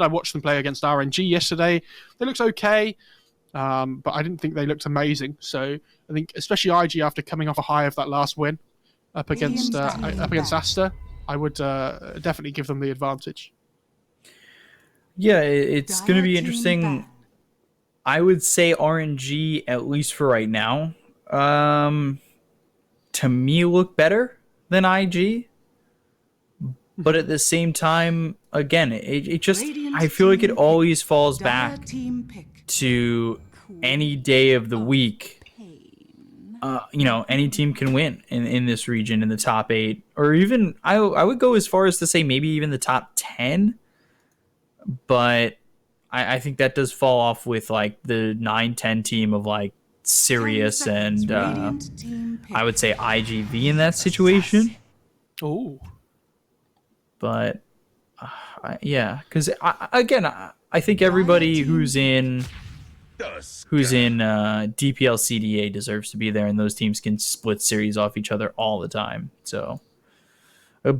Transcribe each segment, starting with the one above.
I watched them play against RNG yesterday. They looked okay, but I didn't think they looked amazing. So I think, especially IG after coming off a high of that last win up against Asta, I would definitely give them the advantage. Yeah, it's going to be interesting. I would say RNG, at least for right now, to me look better than IG. But at the same time, again, it just, I feel like it always falls back to any day of the week. Any team can win in this region in the top 8, or even I would go as far as to say maybe even the top 10. But I think that does fall off with like the 9-10 team of like Sirius and I would say IGV in that situation. Oh. But yeah, because I think everybody who's in DPL CDA deserves to be there, and those teams can split series off each other all the time. So a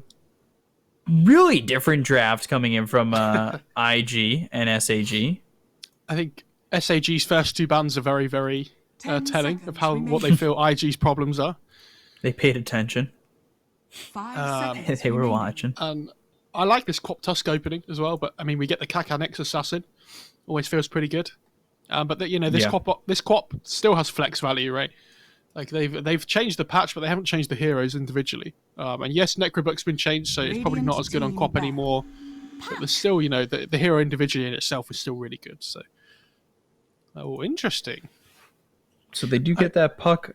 really different draft coming in from IG and SAG. I think SAG's first 2 bans are very, very telling of what they feel IG's problems are. They paid attention. They were watching. I like this Quap Tusk opening as well, but I mean, we get the Kaka Nex Assassin. Always feels pretty good. But this Quap still has flex value, right? Like they've changed the patch, but they haven't changed the heroes individually. And yes, Necrobook's been changed, so it's probably not as good on Quap anymore. But there's still, the hero individually in itself is still really good. So, interesting. So they do get that puck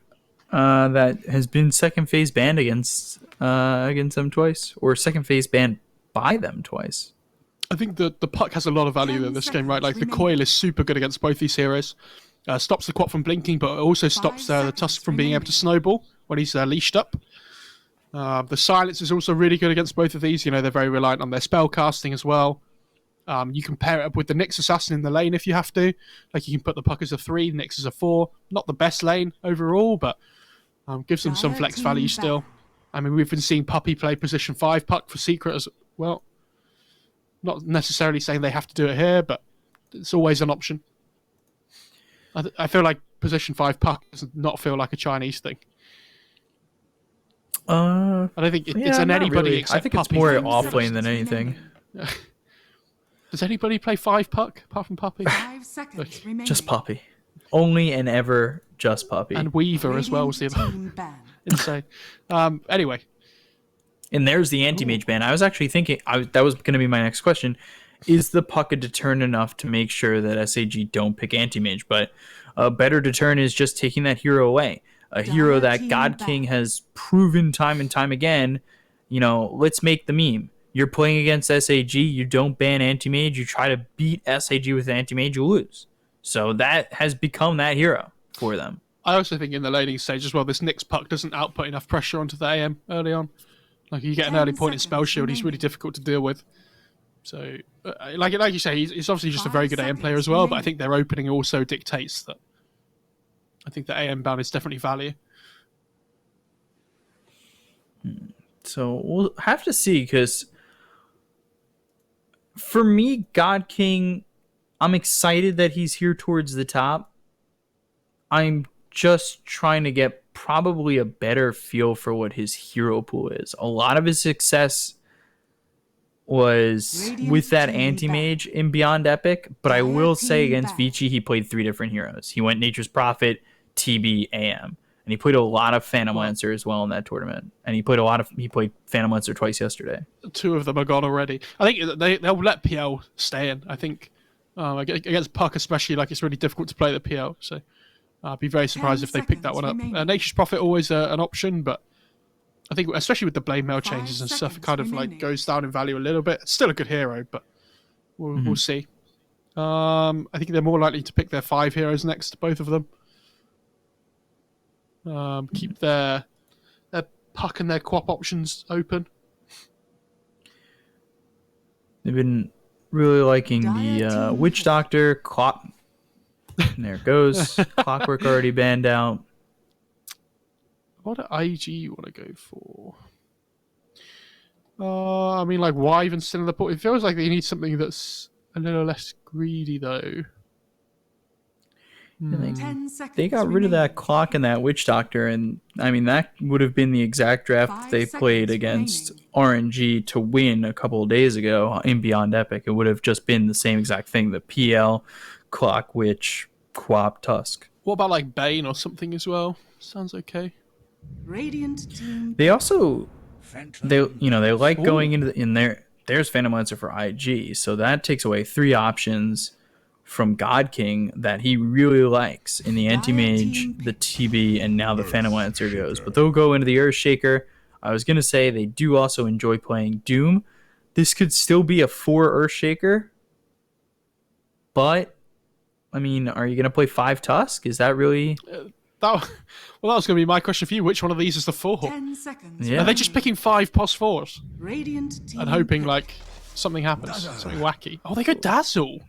that has been second phase banned against them twice, or second phase banned by them twice. I think the puck has a lot of value in this game, right? Like the coil is super good against both these heroes. Stops the Quap from blinking, but it also stops the Tusk from being able to snowball when he's leashed up. The silence is also really good against both of these. They're very reliant on their spell casting as well. You can pair it up with the Nyx Assassin in the lane if you have to. Like you can put the puck as a 3, Nyx as a 4. Not the best lane overall, but gives them some flex value still. I mean, we've been seeing Puppy play position 5 puck for Secret as well. Not necessarily saying they have to do it here, but it's always an option. I feel like position 5 puck does not feel like a Chinese thing. I don't think it's an anybody really. except I think Puppy it's more thing. off lane than anything. Does anybody play 5 puck apart from Puppy? 5 seconds remaining. Just Puppy. Only and ever just Puppy. And Weaver as well was the other. Insane. Anyway. And there's the anti-mage ban. I was actually thinking, that was going to be my next question. Is the puck a deterrent enough to make sure that SAG don't pick anti-mage? But a better deterrent is just taking that hero away. A hero that God King has proven time and time again, let's make the meme. You're playing against SAG, you don't ban anti-mage, you try to beat SAG with anti-mage, you lose. So that has become that hero for them. I also think in the laning stage as well, this Nyx puck doesn't output enough pressure onto the AM early on. Like you get an early point in spell shield, he's really difficult to deal with. So, like you say, he's obviously just a very good AM player as well. But I think their opening also dictates that. I think the AM ban is definitely value. So we'll have to see, because for me, God King, I'm excited that he's here towards the top. I'm just trying to get probably a better feel for what his hero pool is. A lot of his success was with that anti-mage in Beyond Epic, but I will say against Vici, he played 3 different heroes. He went Nature's Prophet, TB, AM, and he played a lot of Phantom Lancer as well in that tournament. And he played Phantom Lancer twice yesterday. 2 of them are gone already. I think they'll let PL stay in. I think against Puck especially, like it's really difficult to play the PL. So I'd be very surprised if they pick that one up. Nature's Prophet always an option, but I think especially with the blade mail changes and stuff, it kind of like goes down in value a little bit. It's still a good hero, but we'll see. I think they're more likely to pick their 5 heroes next, both of them. Keep their puck and their Quap options open. They've been really liking the Witch Doctor, Clock. And there it goes. Clockwork already banned out. What do IG want to go for? I mean, like, why even still in the port? It feels like they need something that's a little less greedy though. They 10 seconds. they got rid of that clock and that witch doctor, and I mean that would have been the exact draft 5 they played seconds against remaining. RNG to win a couple of days ago in Beyond Epic. It would have just been the same exact thing: the PL, clock, witch, quap, tusk. What about like Bane or something as well? Sounds okay. Radiant team. They also they like Ooh. going into there's Phantom Lancer for IG, so that takes away 3 options from God King that he really likes in the Anti-Mage, the TB, and now the Phantom Lancer goes. But they'll go into the Earthshaker. I was going to say they do also enjoy playing Doom. This could still be a 4 Earthshaker. But, I mean, are you going to play 5 Tusk? Is that really... That was going to be my question for you. Which one of these is the 4? 10 seconds. Yeah. Are they just picking 5 pos 4s Radiant team. and hoping pick. like something happens, something wacky? Oh, they go Dazzle.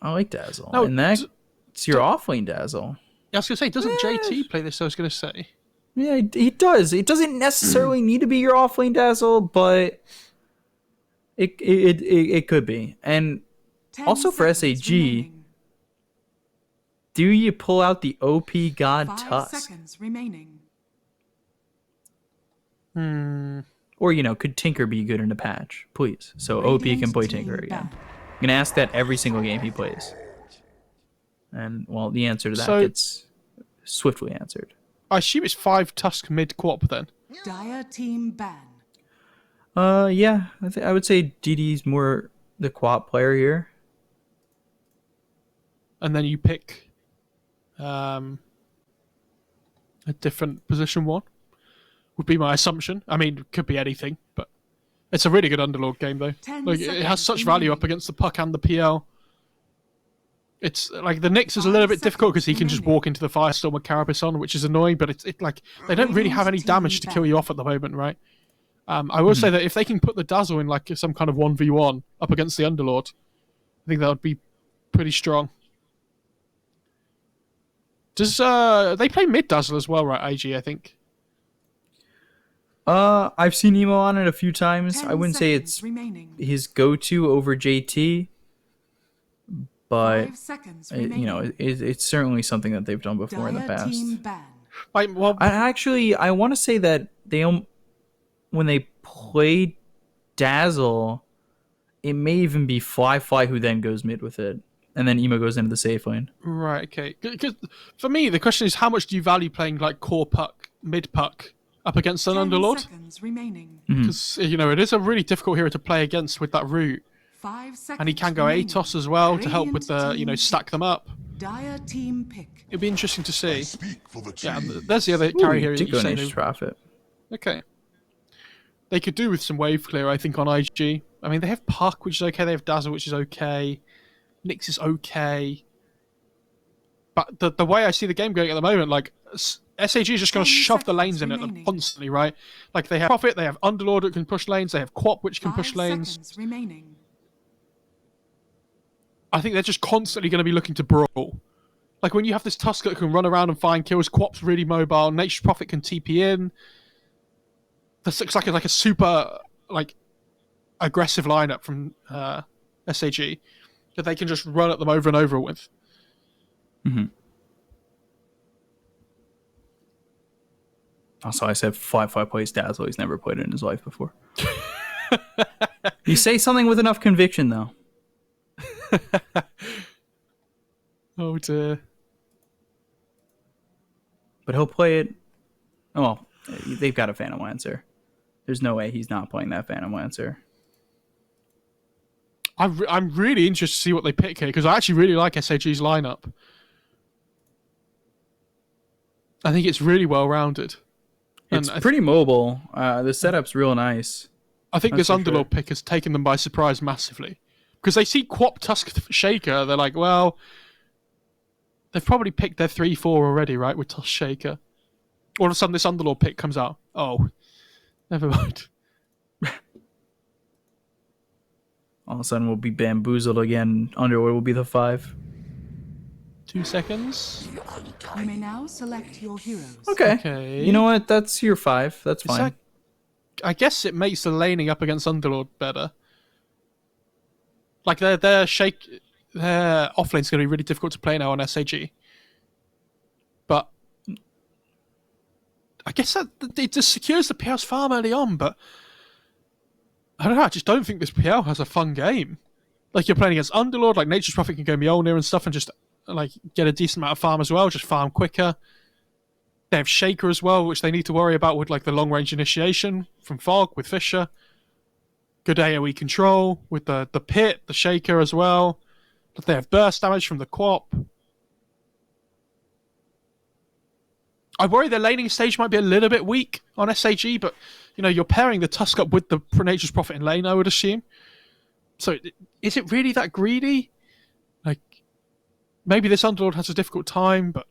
I like Dazzle. No, and it's your offlane Dazzle. Yeah, I was going to say, doesn't JT play this? I was going to say. Yeah, he does. It doesn't necessarily need to be your offlane Dazzle, but it could be. And 10 also for seconds SAG, remaining. do you pull out the OP God 5 Tusk? seconds remaining. Or, could Tinker be good in a patch? Please. So OP can Radiant play team Tinker again. ban. I'm going to ask that every single game he plays. And, well, the answer to that So- gets swiftly answered. I assume it's 5 Tusk mid Quap then. Dire team ban. Yeah, I would say DD's more the quad player here. And then you pick a different position 1. Would be my assumption. I mean, it could be anything, but it's a really good Underlord game though. 10 Like it seconds has such value up remaining. against the Puck and the PL. It's like the Nyx is a little 5 bit difficult because he seconds can just remaining. walk into the Firestorm with Carapace on, which is annoying. But it's like they don't really have any damage to kill you off at the moment, right? I will say that if they can put the Dazzle in like some kind of 1v1 up against the Underlord, I think that would be pretty strong. Does they play mid Dazzle as well, right? AG, I think. I've seen Emo on it a few times. 10 I wouldn't say seconds it's remaining. his go-to over JT, but 5 seconds you remaining. know, it's certainly something that they've done before in the Dire past. team ban. Well, I want to say that when they play Dazzle, it may even be Fly who then goes mid with it, and then Emo goes into the safe lane. right, okay. Because for me, the question is, how much do you value playing like core Puck, mid Puck, up against an 10 Underlord? seconds remaining. Because it is a really difficult hero to play against with that route, 5 seconds. and he can go remaining. Atos as well to help with Radiant the team stack them up. Dire team pick. It'd be interesting to see. Speak for the Yeah, team. and there's the other carry here. Did You go say Nature's Prophet. okay. They could do with some wave clear, I think, on IG. I mean, they have Puck, which is okay. They have Dazzle, which is okay. Nyx is okay. But the way I see the game going at the moment, like, SAG is just going to 10 shove the seconds lanes in it remaining. constantly, right? Like, they have Prophet, they have Underlord that can push lanes, they have Quap, which can 5 push lanes. seconds remaining. I think they're just constantly going to be looking to brawl. Like, when you have this Tusk that can run around and find kills, Quap's really mobile, Nature's Prophet can TP in. This looks like a super, like, aggressive lineup from SAG that they can just run at them over and over with. Also, I said Fly plays Dazzle. He's never played it in his life before. You say something with enough conviction, though. Oh dear. But he'll play it. Oh, well, they've got a Phantom Lancer. There's no way he's not playing that Phantom Lancer. I'm really interested to see what they pick here because I actually really like SAG's lineup. I think it's really well rounded. It's pretty mobile. The setup's real nice. I think That's this for Underlord sure. pick has taken them by surprise massively. Because they see Quap Tusk Shaker, they're like, well, they've probably picked their 3-4 already, right, with Tusk Shaker. All of a sudden this Underlord pick comes out. Oh, never mind. All of a sudden, we'll be bamboozled again. Underlord will be the 5. 2 seconds. You may now select your heroes. Okay. You know what? That's your 5. That's Is fine. that- I guess it makes the laning up against Underlord better. Like their offlane's going to be really difficult to play now on SAG. But I guess that it just secures the PL's farm early on, but I don't know, I just don't think this PL has a fun game. Like, you're playing against Underlord, like Nature's Prophet can go Mjolnir and stuff and just like get a decent amount of farm as well, just farm quicker. They have Shaker as well, which they need to worry about with like the long range initiation from Fog with Fisher. Good AoE control with the pit, the Shaker as well. But they have burst damage from the Quap. I worry the laning stage might be a little bit weak on SAG, but you know, you're pairing the Tusk up with the Nature's Prophet in lane, I would assume. So is it really that greedy? Like, maybe this Underlord has a difficult time, but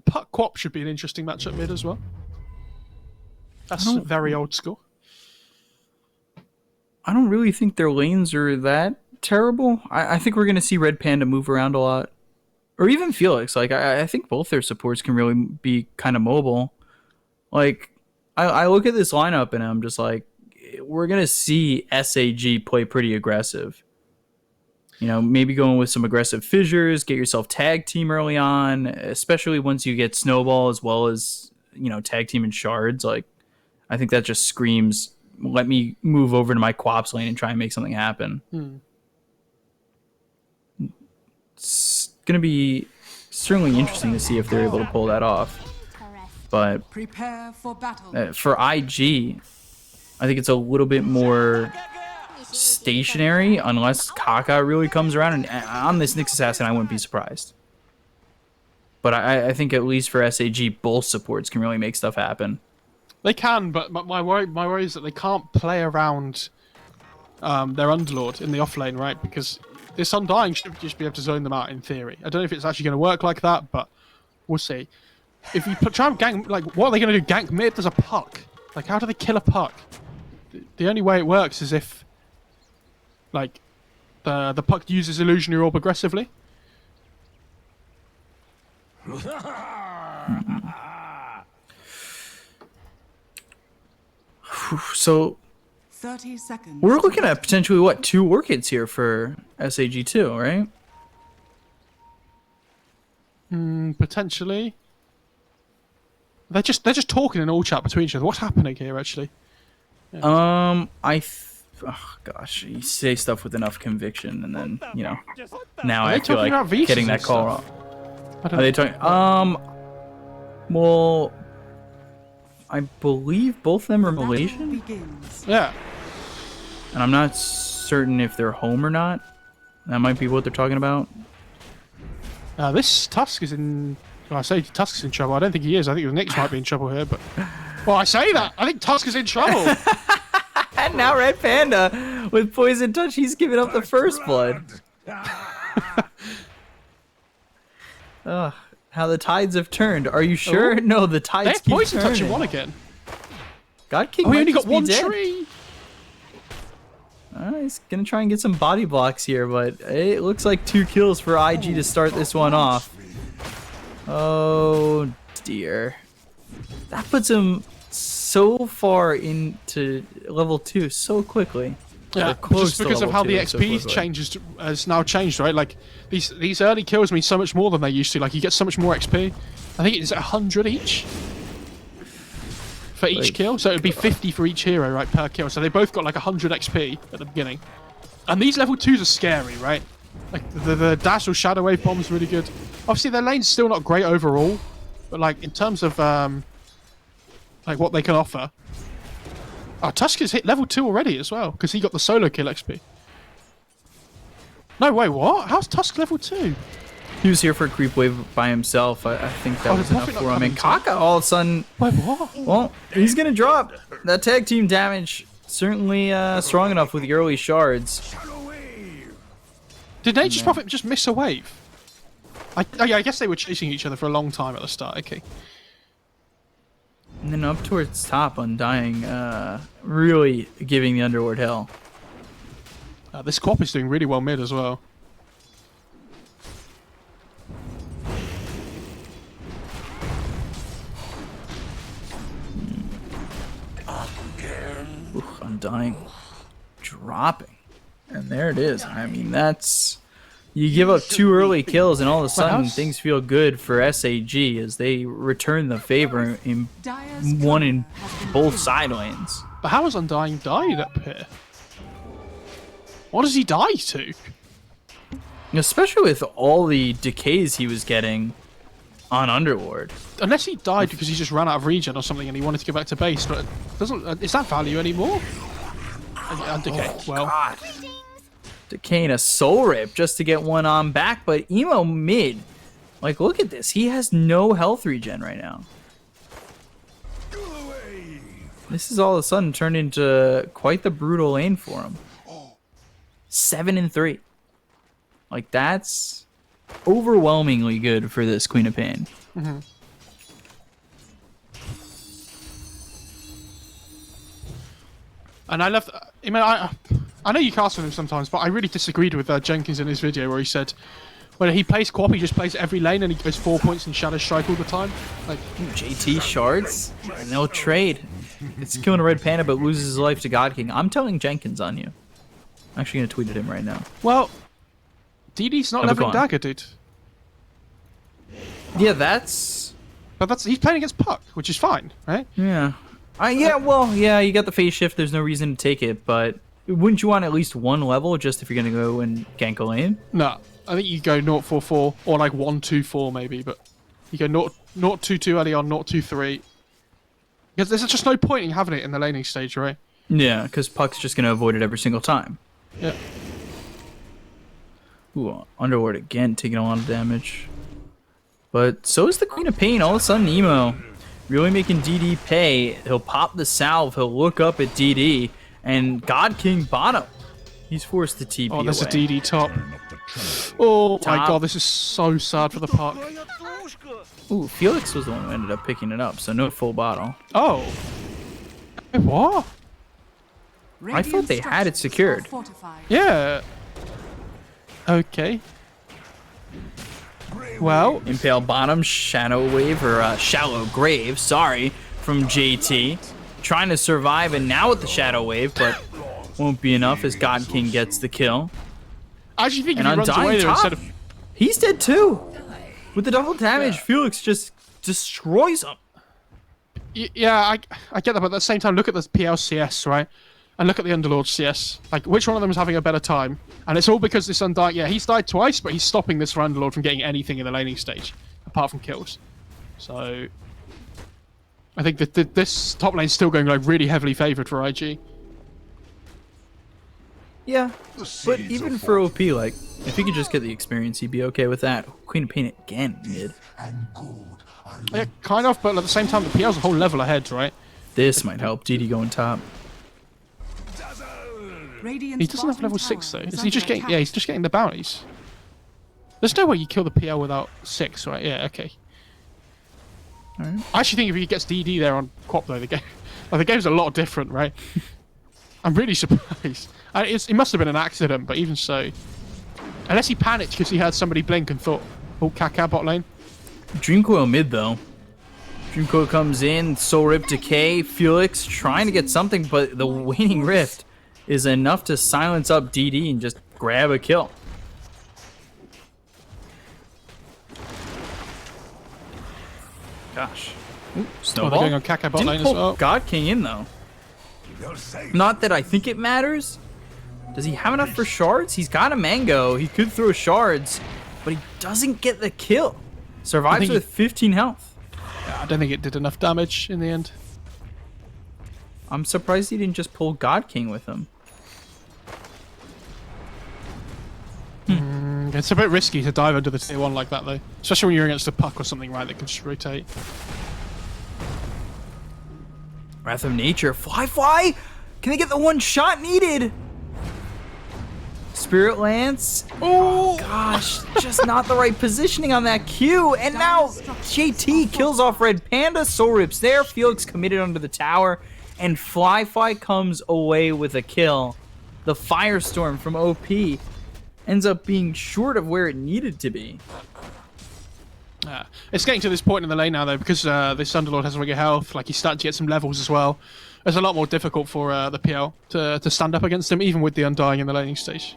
Puck Quap should be an interesting matchup mid as well. That's very old school. I don't really think their lanes are that terrible. I think we're going to see Red Panda move around a lot. Or even Felix. Like, I think both their supports can really be kind of mobile. Like, I look at this lineup and I'm just like, we're going to see SAG play pretty aggressive. You know, maybe going with some aggressive fissures, get yourself tag team early on, especially once you get Snowball as well as, you know, tag team and shards. Like, I think that just screams, let me move over to my Quaps lane and try and make something happen. It's going to be certainly interesting to see if they're able to pull that off. But Prepare for battle. for IG, I think it's a little bit more stationary unless Kaka really comes around. And on this Nyx Assassin, I wouldn't be surprised. But I think at least for SAG, both supports can really make stuff happen. They can, but my worry is that they can't play around their Underlord in the offlane, right? Because this Undying should just be able to zone them out in theory. I don't know if it's actually going to work like that, but we'll see. If you try and gank, like, what are they going to do? Gank mid? There's a Puck. Like, how do they kill a Puck? The only way it works is if, like, the Puck uses Illusionary Orb aggressively. So 30 seconds. we're looking at potentially, what, 2 Orchids here for SAG2, right? Potentially. They're just talking in all chat between each other. What's happening here, actually? Oh gosh, you say stuff with enough conviction, and then, you know, now Are I they feel talking like about Visas getting that and call stuff? wrong. I don't Are they talking? Well, I believe both of them are Battle Malaysian, begins. Yeah. and I'm not certain if they're home or not. That might be what they're talking about. This Tusk is in... Well, I say Tusk is in trouble. I don't think he is. I think the Knicks might be in trouble here, but... Well, I say that. I think Tusk is in trouble. And now Red Panda, with Poison Touch, he's giving up the first blood. Ugh, how the tides have turned. Are you sure? Ooh. No, the They tides have keep Poison Touch turning. in one again. God King Oh, we might only got just be one dead. tree. He's gonna try and get some body blocks here, but it looks like 2 kills for IG to start this one off. Oh dear. That puts him so far into level 2 so quickly. Yeah, Or close just to because of level how the 2 so XP quickly. changes has now changed, right? Like these early kills mean so much more than they used to. Like you get so much more XP. I think it's 100 each for each Like- kill. So it'd be 50 for each hero, right, per kill. So they both got like 100 XP at the beginning. And these level 2s are scary, right? Like the Dazzle Shadow Wave bomb's really good. Obviously their lane's still not great overall, but like in terms of like what they can offer. Oh, Tusk has hit level 2 already as well, because he got the solo kill XP. No, wait, what? How's Tusk level 2? He was here for a creep wave by himself. I think that Oh, was did enough Buffy not for him. come And into Kaka all of a sudden, Wait, what? well, he's gonna drop. That tag team damage certainly strong enough with the early shards. Did Nature's Prophet just miss a wave? Yeah, I guess they were chasing each other for a long time at the start, okay. And then up towards top, Undying, really giving the Underlord hell. This Quap is doing really well mid as well. Oof, Undying dropping. And there it is. I mean, that's... You give up 2 early kills, and all of a sudden things feel good for SAG as they return the favor in one in both side lanes. But how has Undying died up here? What does he die to? Especially with all the decays he was getting on Underlord. Unless he died because he just ran out of regen or something and he wanted to go back to base, but doesn't is that value anymore? And decay. Well, God. Decaying a soul rip just to get one on back, but Emo mid. Like, look at this. He has no health regen right now. This is all of a sudden turned into quite the brutal lane for him. 7-3. Like, that's overwhelmingly good for this Queen of Pain. Mm-hmm. And I love... I mean, I know you cast with him sometimes, but I really disagreed with Jenkins in his video where he said when he plays Quap, he just plays every lane and he goes 4 points in Shadow Strike all the time. Like JT shards, and they'll trade. It's killing a red panda, but loses his life to God King. I'm telling Jenkins on you. I'm actually going to tweet at him right now. Well, DD's not leveling Dagger, dude. Yeah, that's... But he's playing against Puck, which is fine, right? Yeah. Yeah, you got the phase shift. There's no reason to take it, but wouldn't you want at least 1 level just if you're going to go and gank a lane? No. I think you go 0-4-4 or like 1-2-4 maybe, but you go 0-2-2 early on, 0-2-3. Because there's just no point in having it in the laning stage, right? Yeah, because Puck's just going to avoid it every single time. Yeah. Ooh, Underlord again taking a lot of damage. But so is the Queen of Pain. All of a sudden, Emo really making DD pay. He'll pop the salve. He'll look up at DD. And God King bottom. He's forced to TP Oh, there's away. a DD top. Oh Top. my god, this is so sad for the Puck. Ooh, Felix was the one who ended up picking it up, so no full bottle. Oh. What? I thought they had it secured. Yeah. Okay. Well, Impale bottom, Shadow Wave, or Shallow Grave, sorry, from JT. Trying to survive, and now with the Shadow Wave, but won't be enough as God King gets the kill. I actually think if And he runs away Undying there top, instead of... he's dead too. With the double damage, Felix just destroys him. Yeah, I get that, but at the same time, look at the PLCS, right? And look at the Underlord CS. Like, which one of them is having a better time? And it's all because this Undying... Yeah, he's died twice, but he's stopping this Underlord from getting anything in the laning stage, apart from kills. So... I think that this top lane's still going like really heavily favoured for IG. Yeah, but even for OP, like, if he could just get the experience, he'd be okay with that. Queen of Pain again, mid. Yeah, kind of, but at the same time, the PL's a whole level ahead, right? This might help DD going top. He doesn't have level 6 though. Is he just getting? Yeah, he's just getting the bounties. There's no way you kill the PL without 6, right? Yeah, okay. Alright. I actually think if he gets DD there on Quap though, the game's a lot different, right? I'm really surprised. It must have been an accident, but even so, unless he panicked because he heard somebody blink and thought, "Oh, Kaka bot lane." Dreamcoil mid though. Dreamcoil comes in, Soul Rip Decay, Felix trying to get something, but the Waning Rift is enough to silence up DD and just grab a kill. Gosh. Ooh, Oh, snowball. they're going on Kaka bot Didn't lane as pull well. God King in though. Not that I think it matters. Does he have enough for shards? He's got a mango. He could throw shards, but he doesn't get the kill. Survives with 15 health. Yeah, I don't think it did enough damage in the end. I'm surprised he didn't just pull God King with him. It's a bit risky to dive into the tier 1 like that though, especially when you're against a Puck or something, right? That can just rotate. Wrath of Nature. Fly! Can they get the one shot needed? Spirit Lance. Oh gosh, just not the right positioning on that Q. And now JT kills off Red Panda. Soul Rip's there. Felix committed under the tower. And Fly comes away with a kill. The Firestorm from OP ends up being short of where it needed to be. It's getting to this point in the lane now though, because this Underlord has regular health. Like he's starting to get some levels as well. It's a lot more difficult for the PL to stand up against him, even with the Undying in the laning stage.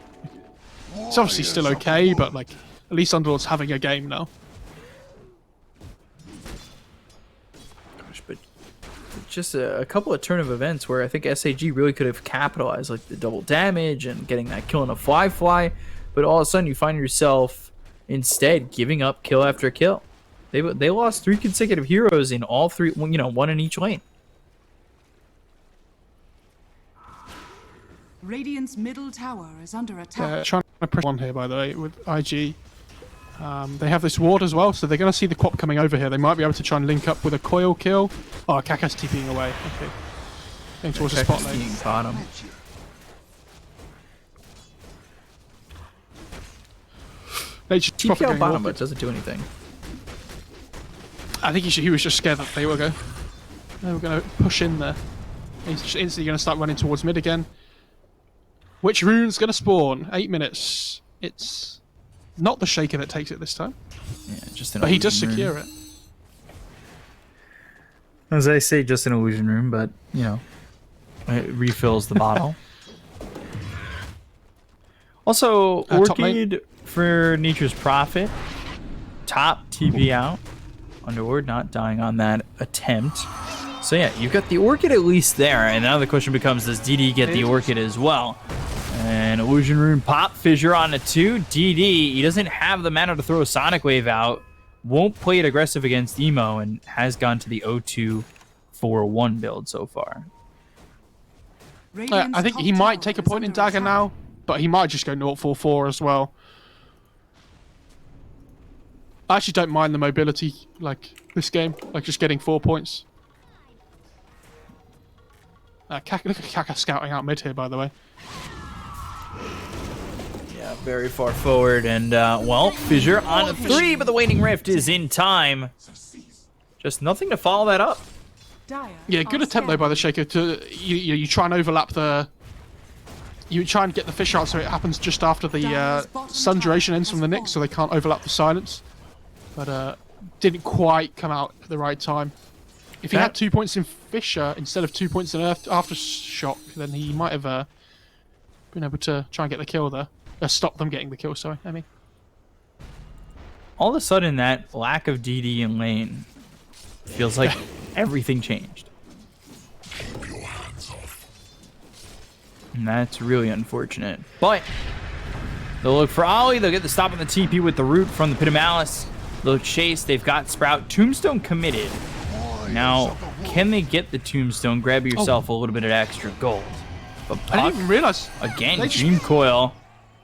It's obviously still okay, but like at least Underlord's having a game now. Gosh, but just a couple of turn of events where I think SAG really could have capitalized, like the double damage and getting that kill in a fly, but all of a sudden you find yourself instead giving up kill after kill. They lost 3 consecutive heroes in all 3, one in each lane. Radiant's middle tower is under attack. Trying to press one here, by the way, with IG. They have this ward as well, so they're going to see the Quap coming over here. They might be able to try and link up with a coil kill. Oh, Kaka's TPing away. Okay. Going towards the spot lane. Bottom. TPL bottom, but it doesn't do anything. I think he was just scared that they were going to push in there. He's just instantly going to start running towards mid again. Which rune's going to spawn? 8 minutes. It's not the Shaker that takes it this time. Yeah, just an but he does illusion secure rune. it. As I say, just an illusion room, but, it refills the bottle. Also, Orchid for Nature's Prophet. Top TP out. Underlord not dying on that attempt. So yeah, you've got the Orchid at least there, and now the question becomes, does DD get the Orchid as well? And Illusion Rune pop, Fissure on a 2. DD, he doesn't have the mana to throw a Sonic Wave out, won't play it aggressive against Emo, and has gone to the 0-2-4-1 build so far. I think he might take a point in Dagger now, but he might just go 0-4-4 as well. I actually don't mind the mobility, like, this game. Like, just getting 4 points. Look at Kaka scouting out mid here, by the way. Yeah, very far forward, and, well, Fissure on a 3, but the Waning Rift is in time. Just nothing to follow that up. Yeah, good attempt, though, by the Shaker. You try and overlap the... You try and get the fish out so it happens just after the sun duration ends from the Nyx, so they can't overlap the silence. But didn't quite come out at the right time. If he had 2 points in Fissure instead of 2 points in Aftershock, then he might have been able to try and get the kill there. Stop them getting the kill, sorry, I mean. All of a sudden, that lack of DD in lane feels like everything changed. And that's really unfortunate. But they'll look for Ollie. They'll get the stop on the TP with the root from the Pit of Malice. They'll chase. They've got Sprout. Tombstone committed. Now, can they get the Tombstone? Grab yourself a little bit of extra gold. But Puck, I didn't even realize. Again, Dream Coil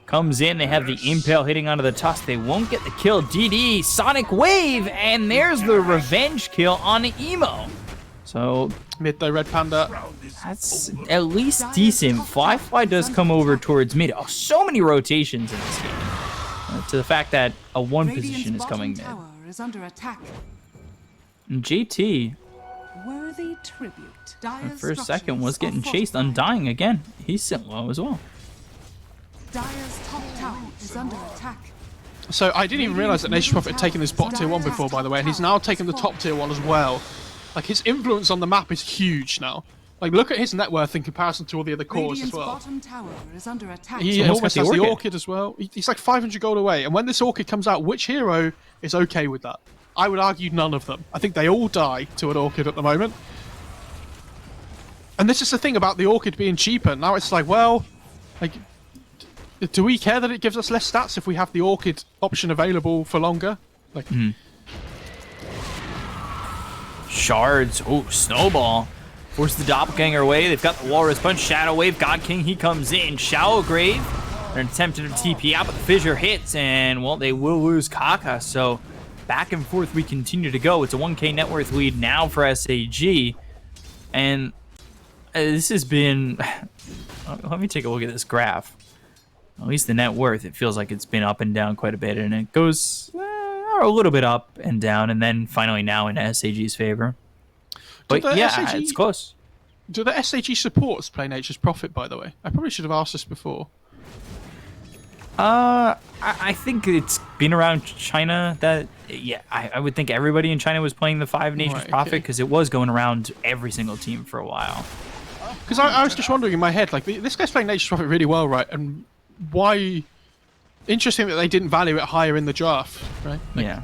comes in. They have the Impale hitting onto the Tusk. They won't get the kill. DD, Sonic Wave, and there's the revenge kill on Emo. So Mid though, Red Panda. That's at least decent. Fly does come over towards mid. Oh, so many rotations in this game. To the fact that a 1 position is coming mid. Is under attack. And JT, Worthy tribute. for a second, was getting chased. Undying again. He's sitting low as well. Dire's top tower is under attack. So I didn't even realize that Nature's Prophet had taken this bot tier 1 before, by the way, and he's now taken the top tier 1 as well. Like, his influence on the map is huge now. Like, look at his net worth in comparison to all the other cores as well. Bottom tower is under attack. He almost has the Orchid as well. He's like 500 gold away. And when this Orchid comes out, which hero is okay with that? I would argue none of them. I think they all die to an Orchid at the moment. And this is the thing about the Orchid being cheaper. Now it's like, well, like, do we care that it gives us less stats if we have the Orchid option available for longer? Like, Shards. Oh, Snowball. Force the Doppelganger away. They've got the Walrus Punch. Shadow Wave. God King, he comes in. Shallow Grave. They're attempting to TP out, but the Fissure hits, and, well, they will lose Kaka. So, back and forth we continue to go. It's a 1K net worth lead now for SAG. And this has been... Let me take a look at this graph. At least the net worth, it feels like it's been up and down quite a bit, and it goes a little bit up and down, and then finally now in SAG's favor. But yeah, SAG, it's close. Do the SAG supports play Nature's Prophet, by the way? I probably should have asked this before. I I think it's been around China that, yeah, I would think everybody in China was playing the Five Nations Right, Prophet okay. because it was going around every single team for a while. Because I was just wondering in my head, like, this guy's playing Nature's Prophet really well, right? And why... Interesting that they didn't value it higher in the draft, right? Like, Yeah.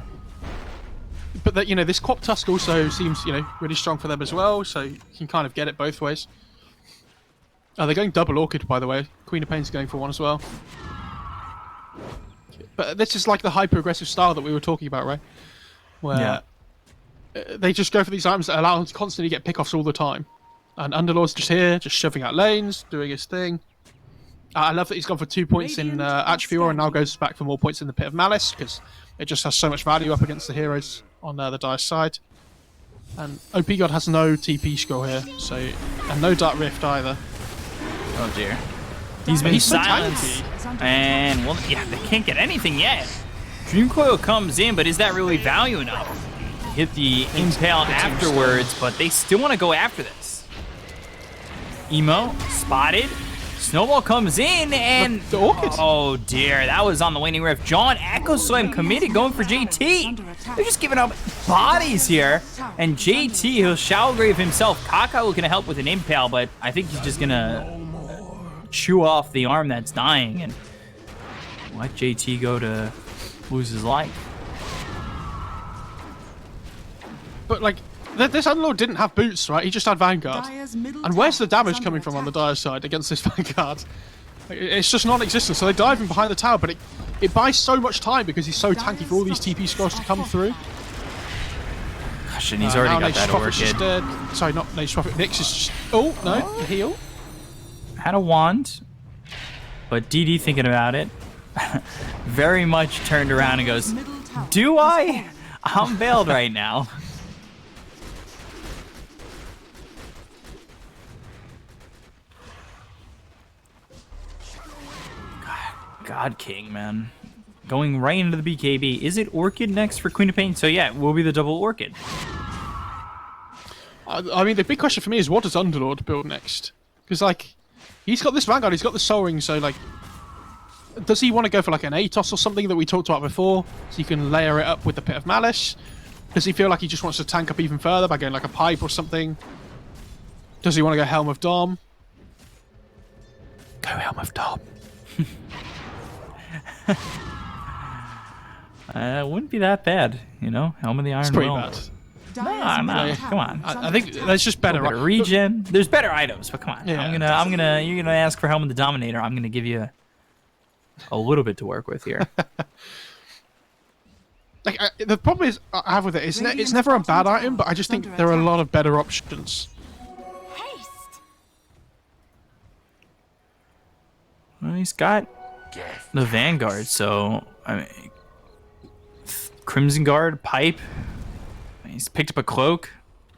But that, you know, this Quap Tusk also seems, you know, really strong for them as well, so you can kind of get it both ways. Oh, they're going double Orchid, by the way. Queen of Pain's going for one as well. But this is like the hyper-aggressive style that we were talking about, right? Where they just go for these items that allow them to constantly get pickoffs all the time. And Underlord's just here, just shoving out lanes, doing his thing. I love that he's gone for 2 points in Atrophy and now goes back for more points in the Pit of Malice, because it just has so much value up against the heroes on the Dire side. And OP God has no TP score here, so and no Dark Rift either. Oh dear. He's been He's so silenced. tanky. And, well, yeah, they can't get anything yet. Dream Coil comes in, but is that really value enough? Hit the Impale afterwards, but they still want to go after this. Emo, spotted. Snowball comes in, and... The Orchid. Oh, dear. That was on the waning rift. John Echo Slam committed, going for JT. They're just giving up bodies here. And JT, he'll Shadowgrave himself. Kaka looking to help with an Impale, but I think he's just going to chew off the arm that's dying and let JT go to lose his life. But, like, this Underlord didn't have boots, right? He just had Vanguard. And where's the damage coming from on the Dire side against this Vanguard? Like, it's just non-existent. So they dive in behind the tower, but it buys so much time because he's so tanky for all these TP scrolls to come through. Gosh, and he's already got that Orchid. Sorry, not Nature's Prophet. Nyx is just... Oh, no. Heal. Had a wand, but DD thinking about it, very much turned around and goes, do I? I'm bailed right now. God King, man. Going right into the BKB. Is it Orchid next for Queen of Pain? So yeah, it will be the double Orchid. I mean, the big question for me is what does Underlord build next? Because, like, he's got this Vanguard, he's got the Soul Ring, so, like, does he want to go for, like, an Atos or something that we talked about before, so you can layer it up with the Pit of Malice? Does he feel like he just wants to tank up even further by going, like, a Pipe or something? Does he want to go Helm of Dom? Go Helm of Dom. Wouldn't be that bad, you know? Helm of the Iron It's pretty Will. bad. No, come on. I think there's just better... Better regen. There's better items, but come on. Yeah. You're gonna ask for Helm of the Dominator. I'm gonna give you a little bit to work with here. Like, the problem is I have with it is it's never a bad item, but I just think there are a lot of better options. Haste. Well, he's got the Vanguard, so I mean, Crimson Guard, Pipe. He's picked up a cloak.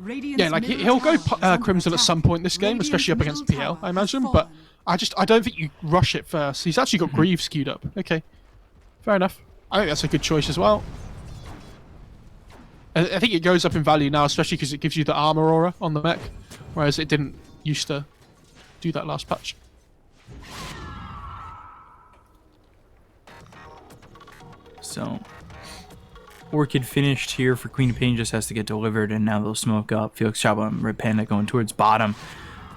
Yeah, like he'll go Crimson at some point this game, especially up against PL, I imagine. But I don't think you rush it first. He's actually got Greaves queued up. Okay, fair enough. I think that's a good choice as well. I think it goes up in value now, especially because it gives you the armor aura on the mech, whereas it didn't used to do that last patch. So, Orchid finished here for Queen of Pain, just has to get delivered, and now they'll smoke up. Felix Chaba and Red Panda going towards bottom.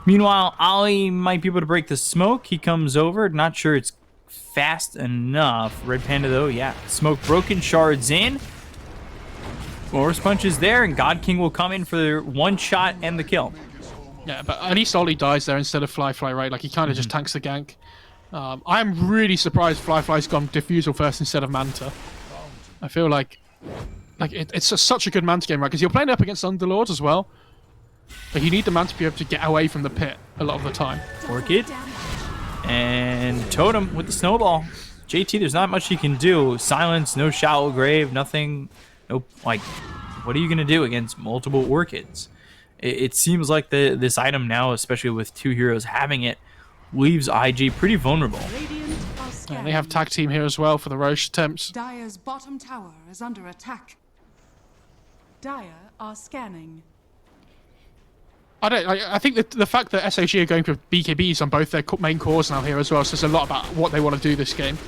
Meanwhile, Ollie might be able to break the smoke. He comes over, not sure it's fast enough. Red Panda, though, yeah. Smoke broken, shards in. Force punch is there, and God King will come in for the one shot and the kill. Yeah, but at least Ollie dies there instead of Fly, right? Like, he kind of just tanks the gank. I'm really surprised Fly's gone Diffusal first instead of Manta. I feel like it's such a good Manta game, right? Because you're playing up against Underlords as well. But you need the Manta to be able to get away from the pit a lot of the time. Orchid. And Totem with the Snowball. JT, there's not much he can do. Silence, no Shallow Grave, nothing. Nope. Like, what are you going to do against multiple Orchids? It seems like this item now, especially with two heroes having it, leaves IG pretty vulnerable. And they have tag team here as well for the Roche attempts. Dire's bottom tower is under attack. Dire are scanning. I think that the fact that SAG are going for BKBs on both their main cores now here as well says a lot about what they want to do this game.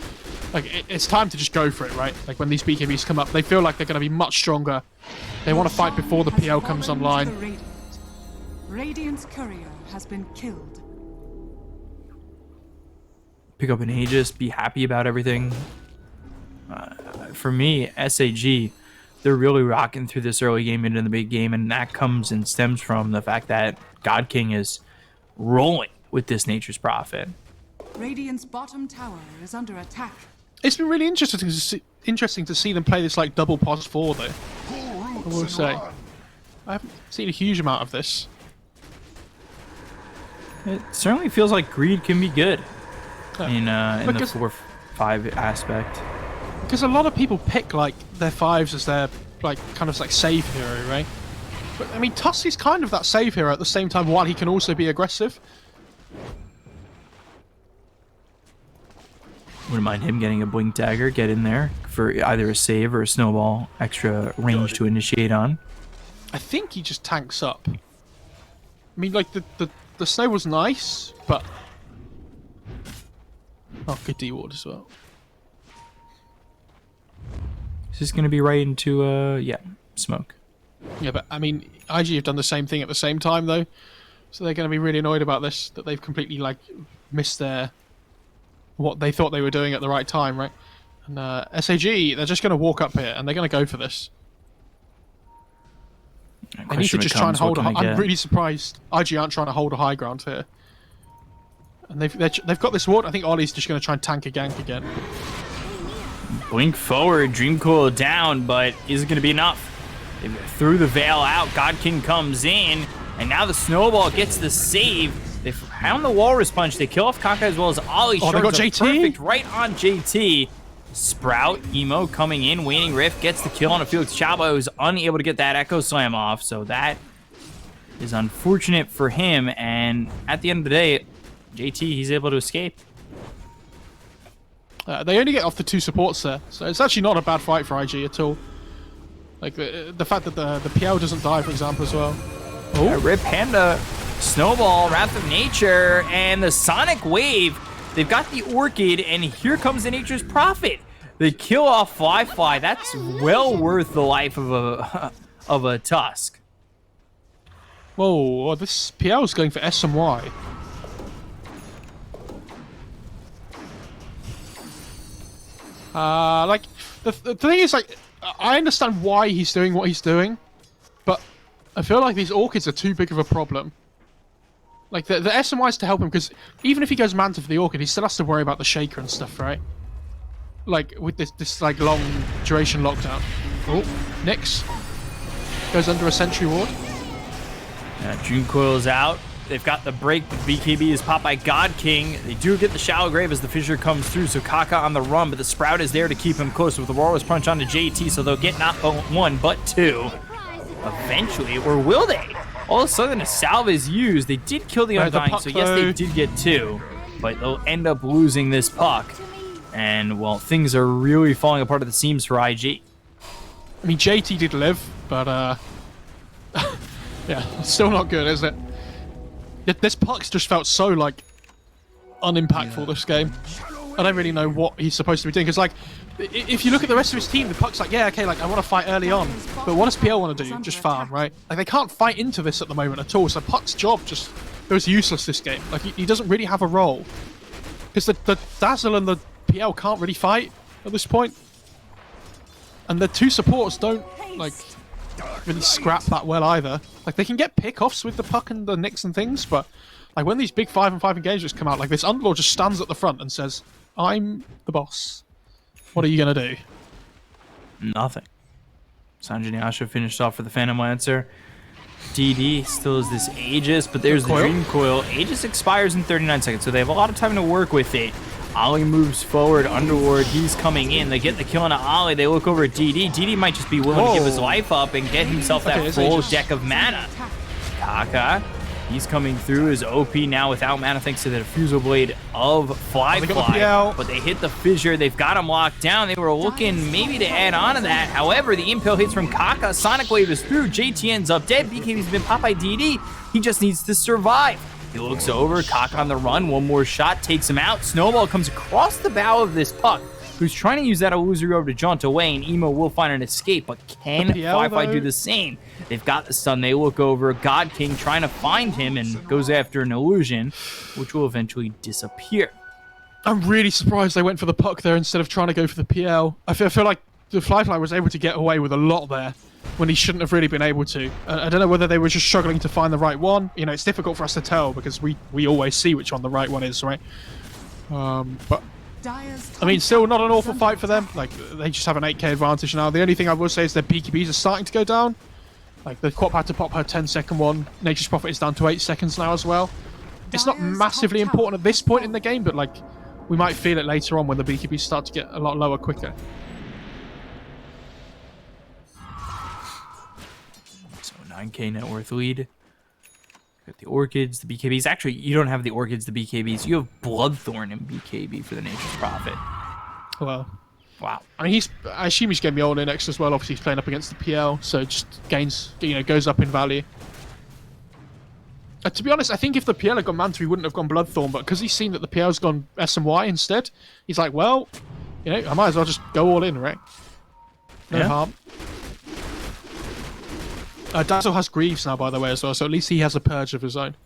Like, it's time to just go for it, right? Like, when these BKBs come up, they feel like they're going to be much stronger. They want to fight before the PL comes online. Radiant's courier has been killed. Pick up an Aegis, be happy about everything. For me, SAG, they're really rocking through this early game into the big game, and that comes and stems from the fact that God King is rolling with this Nature's Prophet. Radiant's bottom tower is under attack. It's been really interesting to see them play this like double pos 4 though. I will say, I haven't seen a huge amount of this. It certainly feels like greed can be good in the 4-5 aspect. Because a lot of people pick like their 5s as their like kind of like save hero, right? But I mean, Tusk is kind of that save hero at the same time while he can also be aggressive. Wouldn't mind him getting a blink dagger, get in there for either a save or a snowball, extra range to initiate on. I think he just tanks up. I mean, like the snow was nice, but oh, good D-ward as well. Is this gonna be right into yeah, smoke? Yeah, but I mean, IG have done the same thing at the same time though, so they're going to be really annoyed about this, that they've completely like missed their what they thought they were doing at the right time, right? And SAG, they're just going to walk up here and they're going to go for this. They need to just try and hold. I'm really surprised IG aren't trying to hold a high ground here. And they've got this ward. I think Ollie's just going to try and tank a gank again. Blink forward, Dream Coil down, but is it going to be enough? They threw the Veil out, God King comes in, and now the Snowball gets the save. They found the Walrus Punch, they kill off Kaka as well as Ollie. Oh, they got JT? Perfect right on JT. Sprout, Emo coming in, Waning Rift gets the kill on a Felix Chaba, who's unable to get that Echo Slam off, so that is unfortunate for him, and at the end of the day, JT, he's able to escape. They only get off the 2 supports there, so it's actually not a bad fight for IG at all. Like, the fact that the PL doesn't die, for example, as well. Oh, Rip Panda, Snowball, Wrath of Nature, and the Sonic Wave. They've got the Orchid, and here comes the Nature's Prophet. They kill off Fly. That's well worth the life of a Tusk. Whoa, this PL is going for S and Y. Like, the thing is, like, I understand why he's doing what he's doing, but I feel like these Orchids are too big of a problem. Like, the SMY is to help him, because even if he goes Manta for the Orchid, he still has to worry about the Shaker and stuff, right? Like, with this like, long duration lockdown. Oh, Nyx goes under a Sentry Ward. Dream Coil's out. They've got the break, but BKB is popped by God King. They do get the Shallow Grave as the Fissure comes through, so Kaka on the run, but the Sprout is there to keep him close with the Walrus Punch onto JT, so they'll get not one, but 2. Eventually, or will they? All of a sudden, a salve is used. They did kill the Undying, so yes, they did get 2, but they'll end up losing this puck. And, well, things are really falling apart at the seams for IG. I mean, JT did live, but, yeah, it's still not good, is it? This puck's just felt so, like, unimpactful this game. I don't really know what he's supposed to be doing, because, like, if you look at the rest of his team, the puck's like, yeah, okay, like, I want to fight early on. But what does PL want to do? Just farm, right? Like, they can't fight into this at the moment at all, so Puck's job just goes useless this game. Like, he doesn't really have a role. Because the Dazzle and the PL can't really fight at this point. And the 2 supports don't, like, really scrap that well either. Like, they can get pick-offs with the Puck and the Nyx and things, but like when these big 5-on-5 engagements come out, like this Underlord just stands at the front and says, I'm the boss. What are you gonna do? Nothing. Sanjay Asha finished off for the Phantom Lancer. DD still is this Aegis, but there's the Dream Coil. Aegis expires in 39 seconds, so they have a lot of time to work with it. Ollie moves forward, Underlord, he's coming in. They get the kill on Ollie, they look over at DD. DD might just be willing to give his life up and get himself that full deck of mana. Kaka, he's coming through his OP now without mana thanks to the Diffusal Blade of Fly. But they hit the Fissure, they've got him locked down. They were looking maybe to add on to that. However, the Impale hits from Kaka, Sonic Wave is through, JT ends up dead, BKB's been popped by DD. He just needs to survive. He looks over, Kaka on the run, one more shot, takes him out. Snowball comes across the bow of this puck, who's trying to use that illusory orb to jaunt away, and Emo will find an escape, but can The PL, Fly though? do the same? They've got the stun. They look over. God King trying to find him and goes after an illusion, which will eventually disappear. I'm really surprised they went for the puck there instead of trying to go for the PL. I feel like the Fly was able to get away with a lot there when he shouldn't have really been able to. I don't know whether they were just struggling to find the right one. You know, it's difficult for us to tell because we always see which one the right one is, right? But I mean, still not an awful fight for them. Like, they just have an 8k advantage now. The only thing I will say is their BKBs are starting to go down. Like, the Quap had to pop her 10-second one. Nature's Prophet is down to 8 seconds now as well. It's not massively important at this point in the game, but, like, we might feel it later on when the BKBs start to get a lot lower quicker. So 9k net worth lead. Got the Orchids, the BKBs. Actually, you don't have the Orchids, the BKBs. You have Bloodthorn and BKB for the Nature's Prophet. Well, Wow. I mean, I assume he's going to be all in next as well. Obviously, he's playing up against the PL, so it just gains, goes up in value. To be honest, I think if the PL had gone Manta, he wouldn't have gone Bloodthorn, but because he's seen that the PL's gone SMY instead, he's like, well, I might as well just go all in, right? No harm. Dazzle has Greaves now, by the way, as well, so at least he has a purge of his own.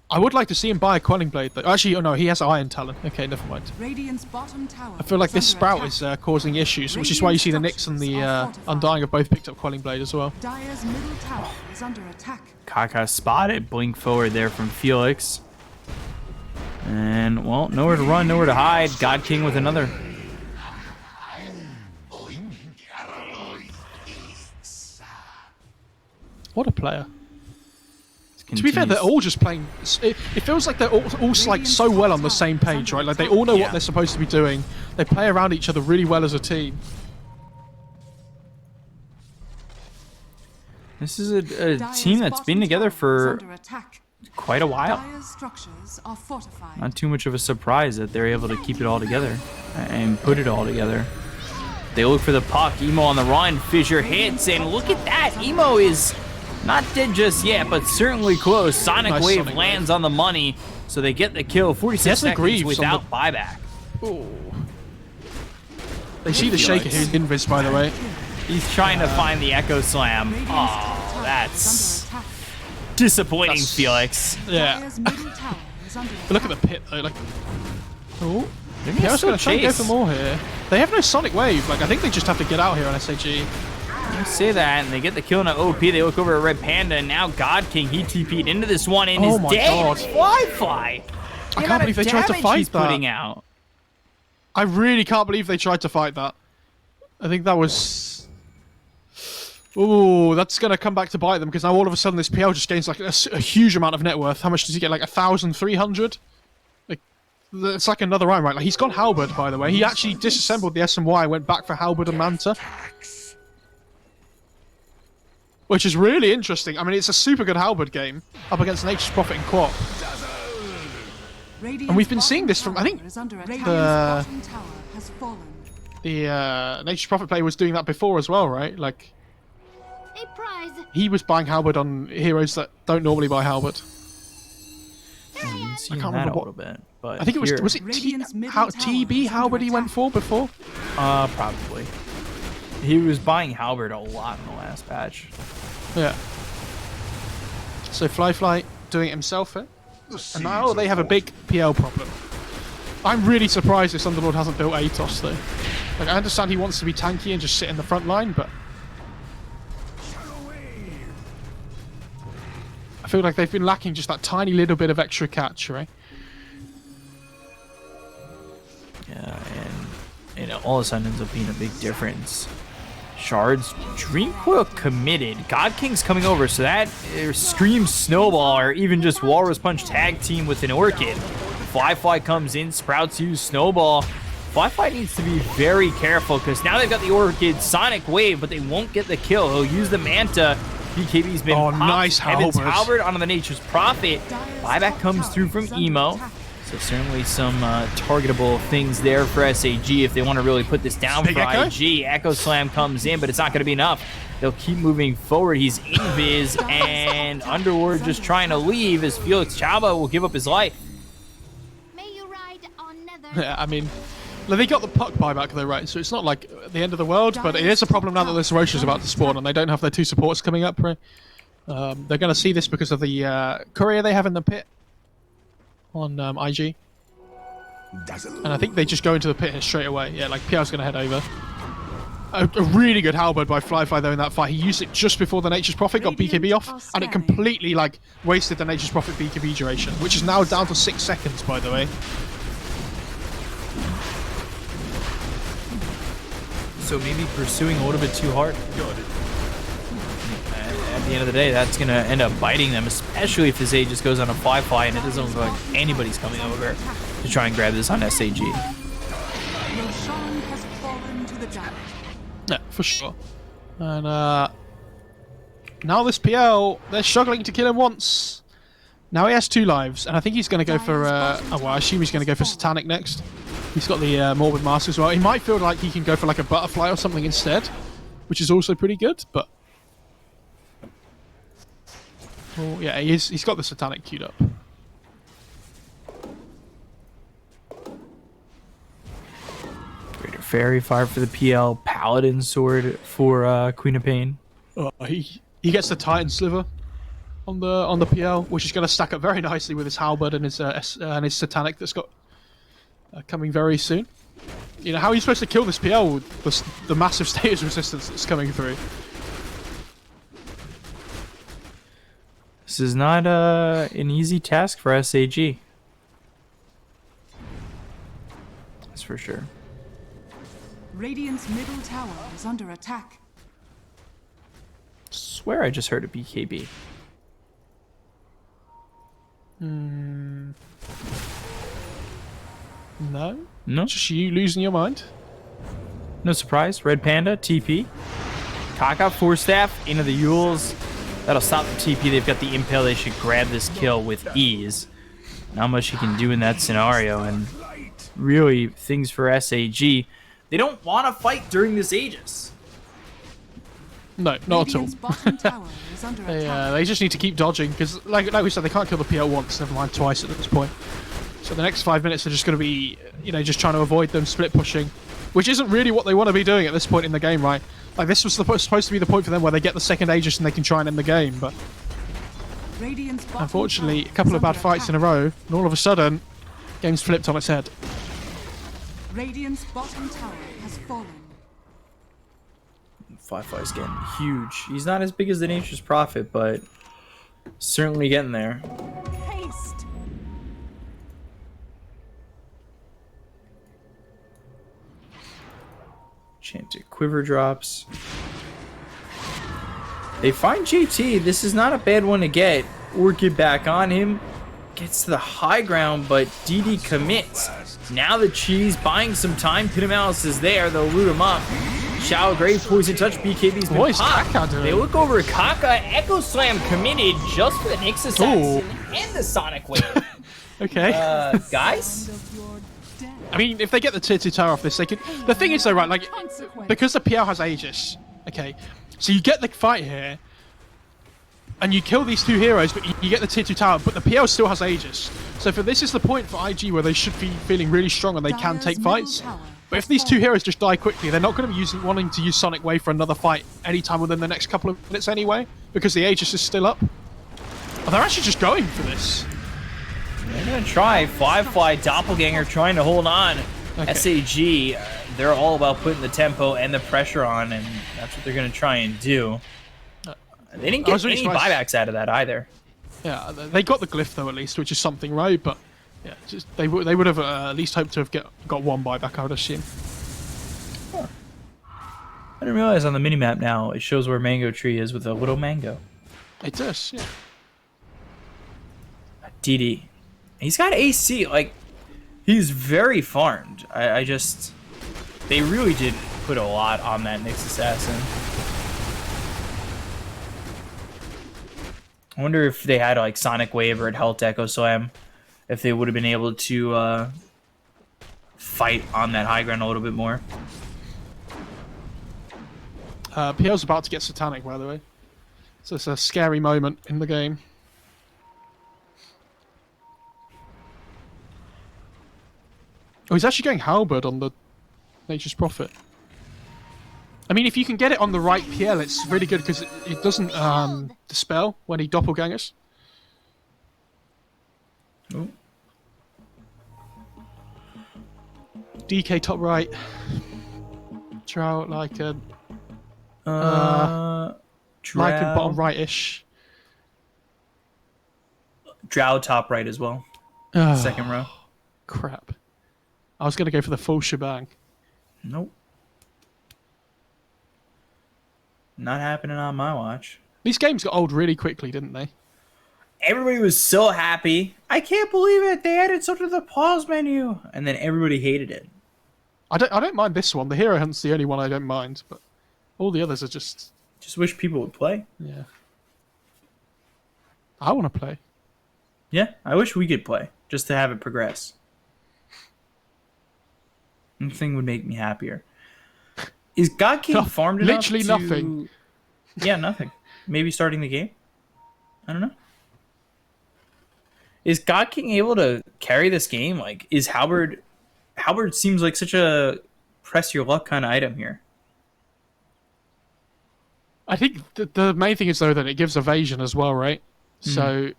I would like to see him buy a Quelling Blade, though. Actually, oh no, he has Iron Talon. Okay, never mind. Radiant's bottom tower I feel like this is Sprout under is attack. causing issues, which is why you see the Nyx and the Undying have both picked up Quelling Blade as well. Dire's middle tower is under attack. Kaka spotted. Blink forward there from Felix. And, well, nowhere to run, nowhere to hide. God King with another. What a player. To be fair, they're all just playing. It feels like they're all like so well on the same page, right? Like they all know what they're supposed to be doing. They play around each other really well as a team. This is a team that's been together for quite a while. Dire's structures are fortified. Not too much of a surprise that they're able to keep it all together and put it all together. They look for the puck. Emo on the run. Fissure hits, and look at that. Emo is not dead just yet, but certainly close. Sonic Nice Wave Sonic lands on the money, so they get the kill. 46 seconds Greaves on without buyback. Ooh. They see the Shaker here in Invis, by the way. He's trying to find the Echo Slam. Oh, that's disappointing, Felix. Yeah. Dire's middle tower is under But look at the pit, though. Like, oh, Maybe I was still going to try and go chase. for more here. They have no Sonic Wave. Like, I think they just have to get out here on SAG. You say that, and they get the kill in an OP. They look over at Red Panda, and now God King, he TP'd into this one and Oh is my dead. God. Fly. I can't believe they tried to fight he's that. putting out. I really can't believe they tried to fight that. I think that was... Ooh, that's going to come back to bite them, because now all of a sudden this PL just gains like a huge amount of net worth. How much does he get? Like 1,300? Like, it's like another iron, right? Like, he's gone Halberd, by the way. He actually disassembled the SMY and went back for Halberd and Manta. Which is really interesting. I mean, it's a super good Halberd game up against Nature's Prophet and Quap. And we've been seeing this from, I think, the Nature's Prophet player was doing that before as well, right? Like, A prize. he was buying Halberd on heroes that don't normally buy Halberd. I can't remember that a what- little bit, but I think it was, here- was it Radiant's middle tower TB is Halberd he under went attack. for before? Probably. He was buying Halberd a lot in the last patch. Yeah. So Fly doing it himself here. And now they have a big PL problem. I'm really surprised this Underlord hasn't built Atos though. Like, I understand he wants to be tanky and just sit in the front line, but I feel like they've been lacking just that tiny little bit of extra catch, right? Yeah, and it all of a sudden ends up being a big difference. Shards, Dreamcoil committed. God King's coming over, so that screams Snowball or even just Walrus Punch tag team with an Orchid. Fly comes in, Sprouts use Snowball. Fly needs to be very careful because now they've got the Orchid Sonic Wave, but they won't get the kill. He'll use the Manta. BKB's been popped. Nice Evans Halberd. Halberd onto the Nature's Prophet. Buyback comes through from Emo. So certainly some targetable things there for SAG if they want to really put this down Big for Echo? IG. Echo Slam comes in, but it's not going to be enough. They'll keep moving forward. He's invis, and Underlord just trying to leave as Felix Chaba will give up his life. May you ride on nether. Yeah, I mean, Well, they got the puck buyback though, right? So it's not like the end of the world, but it is a problem now that this Roche is about to spawn and they don't have their 2 supports coming up, right? They're going to see this because of the courier they have in the pit on IG. And I think they just go into the pit here straight away. Yeah, like PR's going to head over. A really good halberd by Flyfly though in that fight. He used it just before the Nature's Prophet got BKB off, and it completely like wasted the Nature's Prophet BKB duration, which is now down to 6 seconds, by the way. So maybe pursuing a little bit too hard. At the end of the day, that's going to end up biting them, especially if this A just goes on a Flyfly and it doesn't look like anybody's coming over to try and grab this on SAG. Roshan has fallen to the damage. Yeah, for sure. And now this PL, they're struggling to kill him once. Now he has 2 lives, and I think he's going to go for, oh well, I assume he's going to go for Satanic next. He's got the Morbid Mask as well. He might feel like he can go for like a Butterfly or something instead, which is also pretty good, but... Oh, yeah, he's got the Satanic queued up. Greater Fairy Fire for the PL, Paladin Sword for Queen of Pain. He gets the Titan Sliver on the PL, which is going to stack up very nicely with his Halberd and his Satanic that's got coming very soon. You know, how are you supposed to kill this PL with the massive status resistance that's coming through? This is not an easy task for SAG. That's for sure. Radiant's middle tower is under attack. Swear I just heard a BKB. No? No? Just you losing your mind? No surprise. Red Panda, TP. Kaka, Force Staff, into the Yules. That'll stop the TP. They've got the Impale. They should grab this kill with ease. Not much you can do in that scenario. And really, things for SAG. They don't want to fight during this Aegis. No, not at all. Radiant's bottom tower is under attack. They just need to keep dodging, because like we said, they can't kill the PL once, never mind twice at this point. So the next 5 minutes are just going to be, you know, just trying to avoid them split pushing, which isn't really what they want to be doing at this point in the game, right? Like, this was supposed to be the point for them where they get the second Aegis and they can try and end the game, but Radiant's bottom unfortunately, tower a couple is of bad under fights in a attack. row, and all of a sudden, game's flipped on its head. Radiant's bottom tower has fallen. Flyfly's getting huge. He's not as big as the Nature's Prophet, but certainly getting there. Haste! Enchanted Quiver drops. They find JT. This is not a bad one to get or get back on him. Gets to the high ground, but DD commits. Now the Cheese buying some time. Pitamalis is there. They'll loot him up. Shallow Grave, Poison Touch, BKB's been Boys, popped. Kaka doing- They look over at Kaka. Echo Slam committed just for the Nyx Assassin and the Sonic Wave. Okay. Guys? Of your death. I mean, if they get the tier 2 tower off this, they could... The thing is, though, right, like, because the PL has Aegis, okay, so you get the fight here, and you kill these 2 heroes, but you get the tier 2 tower, but the PL still has Aegis. So for this is the point for IG where they should be feeling really strong and they can Dire's take middle fights. tower But if has these 2 fallen. heroes just die quickly, they're not going to be wanting to use Sonic Wave for another fight anytime within the next couple of minutes anyway, because the Aegis is still up. Oh, they're actually just going for this. They're gonna try. Flyfly, Doppelganger trying to hold on. Okay. SAG, they're all about putting the tempo and the pressure on, and that's what they're gonna try and do. They didn't I was get really any surprised. buybacks out of that either. Yeah, they got the glyph though at least, which is something, right? But yeah, just they would have at least hoped to have got 1 buyback, I would assume. I didn't realize on the minimap now it shows where Mango Tree is with a little mango. It does, yeah. DD. He's got AC, like, he's very farmed. I just... They really did put a lot on that Nyx Assassin. I wonder if they had, like, Sonic Wave or had Health Echo Slam, if they would have been able to fight on that high ground a little bit more. PL's about to get Satanic, by the way. So it's a scary moment in the game. Oh, he's actually going halberd on the Nature's Prophet. I mean, if you can get it on the right PL, it's really good because it doesn't dispel when he doppelgangers. Oh. DK top right. Trout like a like in bottom right-ish. Drow top right as well. Oh, Second row. crap. I was gonna go for the full shebang. Nope. Not happening on my watch. These games got old really quickly, didn't they? Everybody was so happy. I can't believe it. They added something to the pause menu. And then everybody hated it. I don't mind this one. The hero hunt's the only one I don't mind, but all the others are just Wish people would play. yeah. I want to play. Yeah, I wish we could play. Just to have it progress. Nothing would make me happier. Is God King farmed enough literally to... nothing. Yeah, nothing. Maybe starting the game? I don't know. Is God King able to carry this game? Like, is Halberd seems like such a press your luck kind of item here. I think the main thing is though that it gives evasion as well, right? So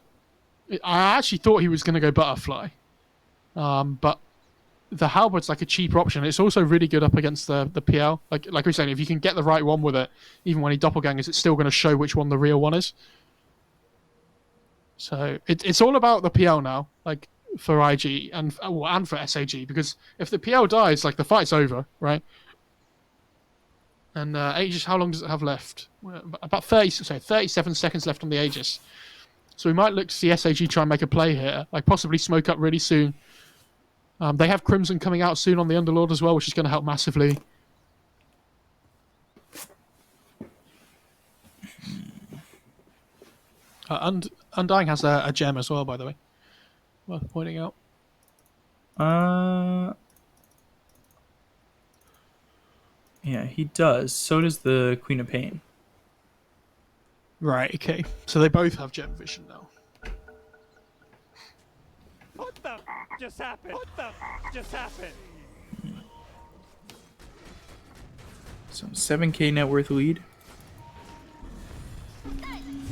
I actually thought he was going to go butterfly, but the halberd's like a cheaper option. It's also really good up against the PL. Like we were saying, if you can get the right one with it, even when he doppelgangers, it's still going to show which one the real one is. So it's all about the PL now, like for IG and for SAG, because if the PL dies, like the fight's over, right? And Aegis, how long does it have left? About 37 seconds left on the Aegis. So we might look to see SAG try and make a play here, like possibly smoke up really soon. They have Crimson coming out soon on the Underlord as well, which is going to help massively. And Undying has a gem as well, by the way. Worth pointing out. Yeah, he does. So does the Queen of Pain. Right, okay. So they both have gem vision now. What the just happened? What the just happened? So 7k net worth lead.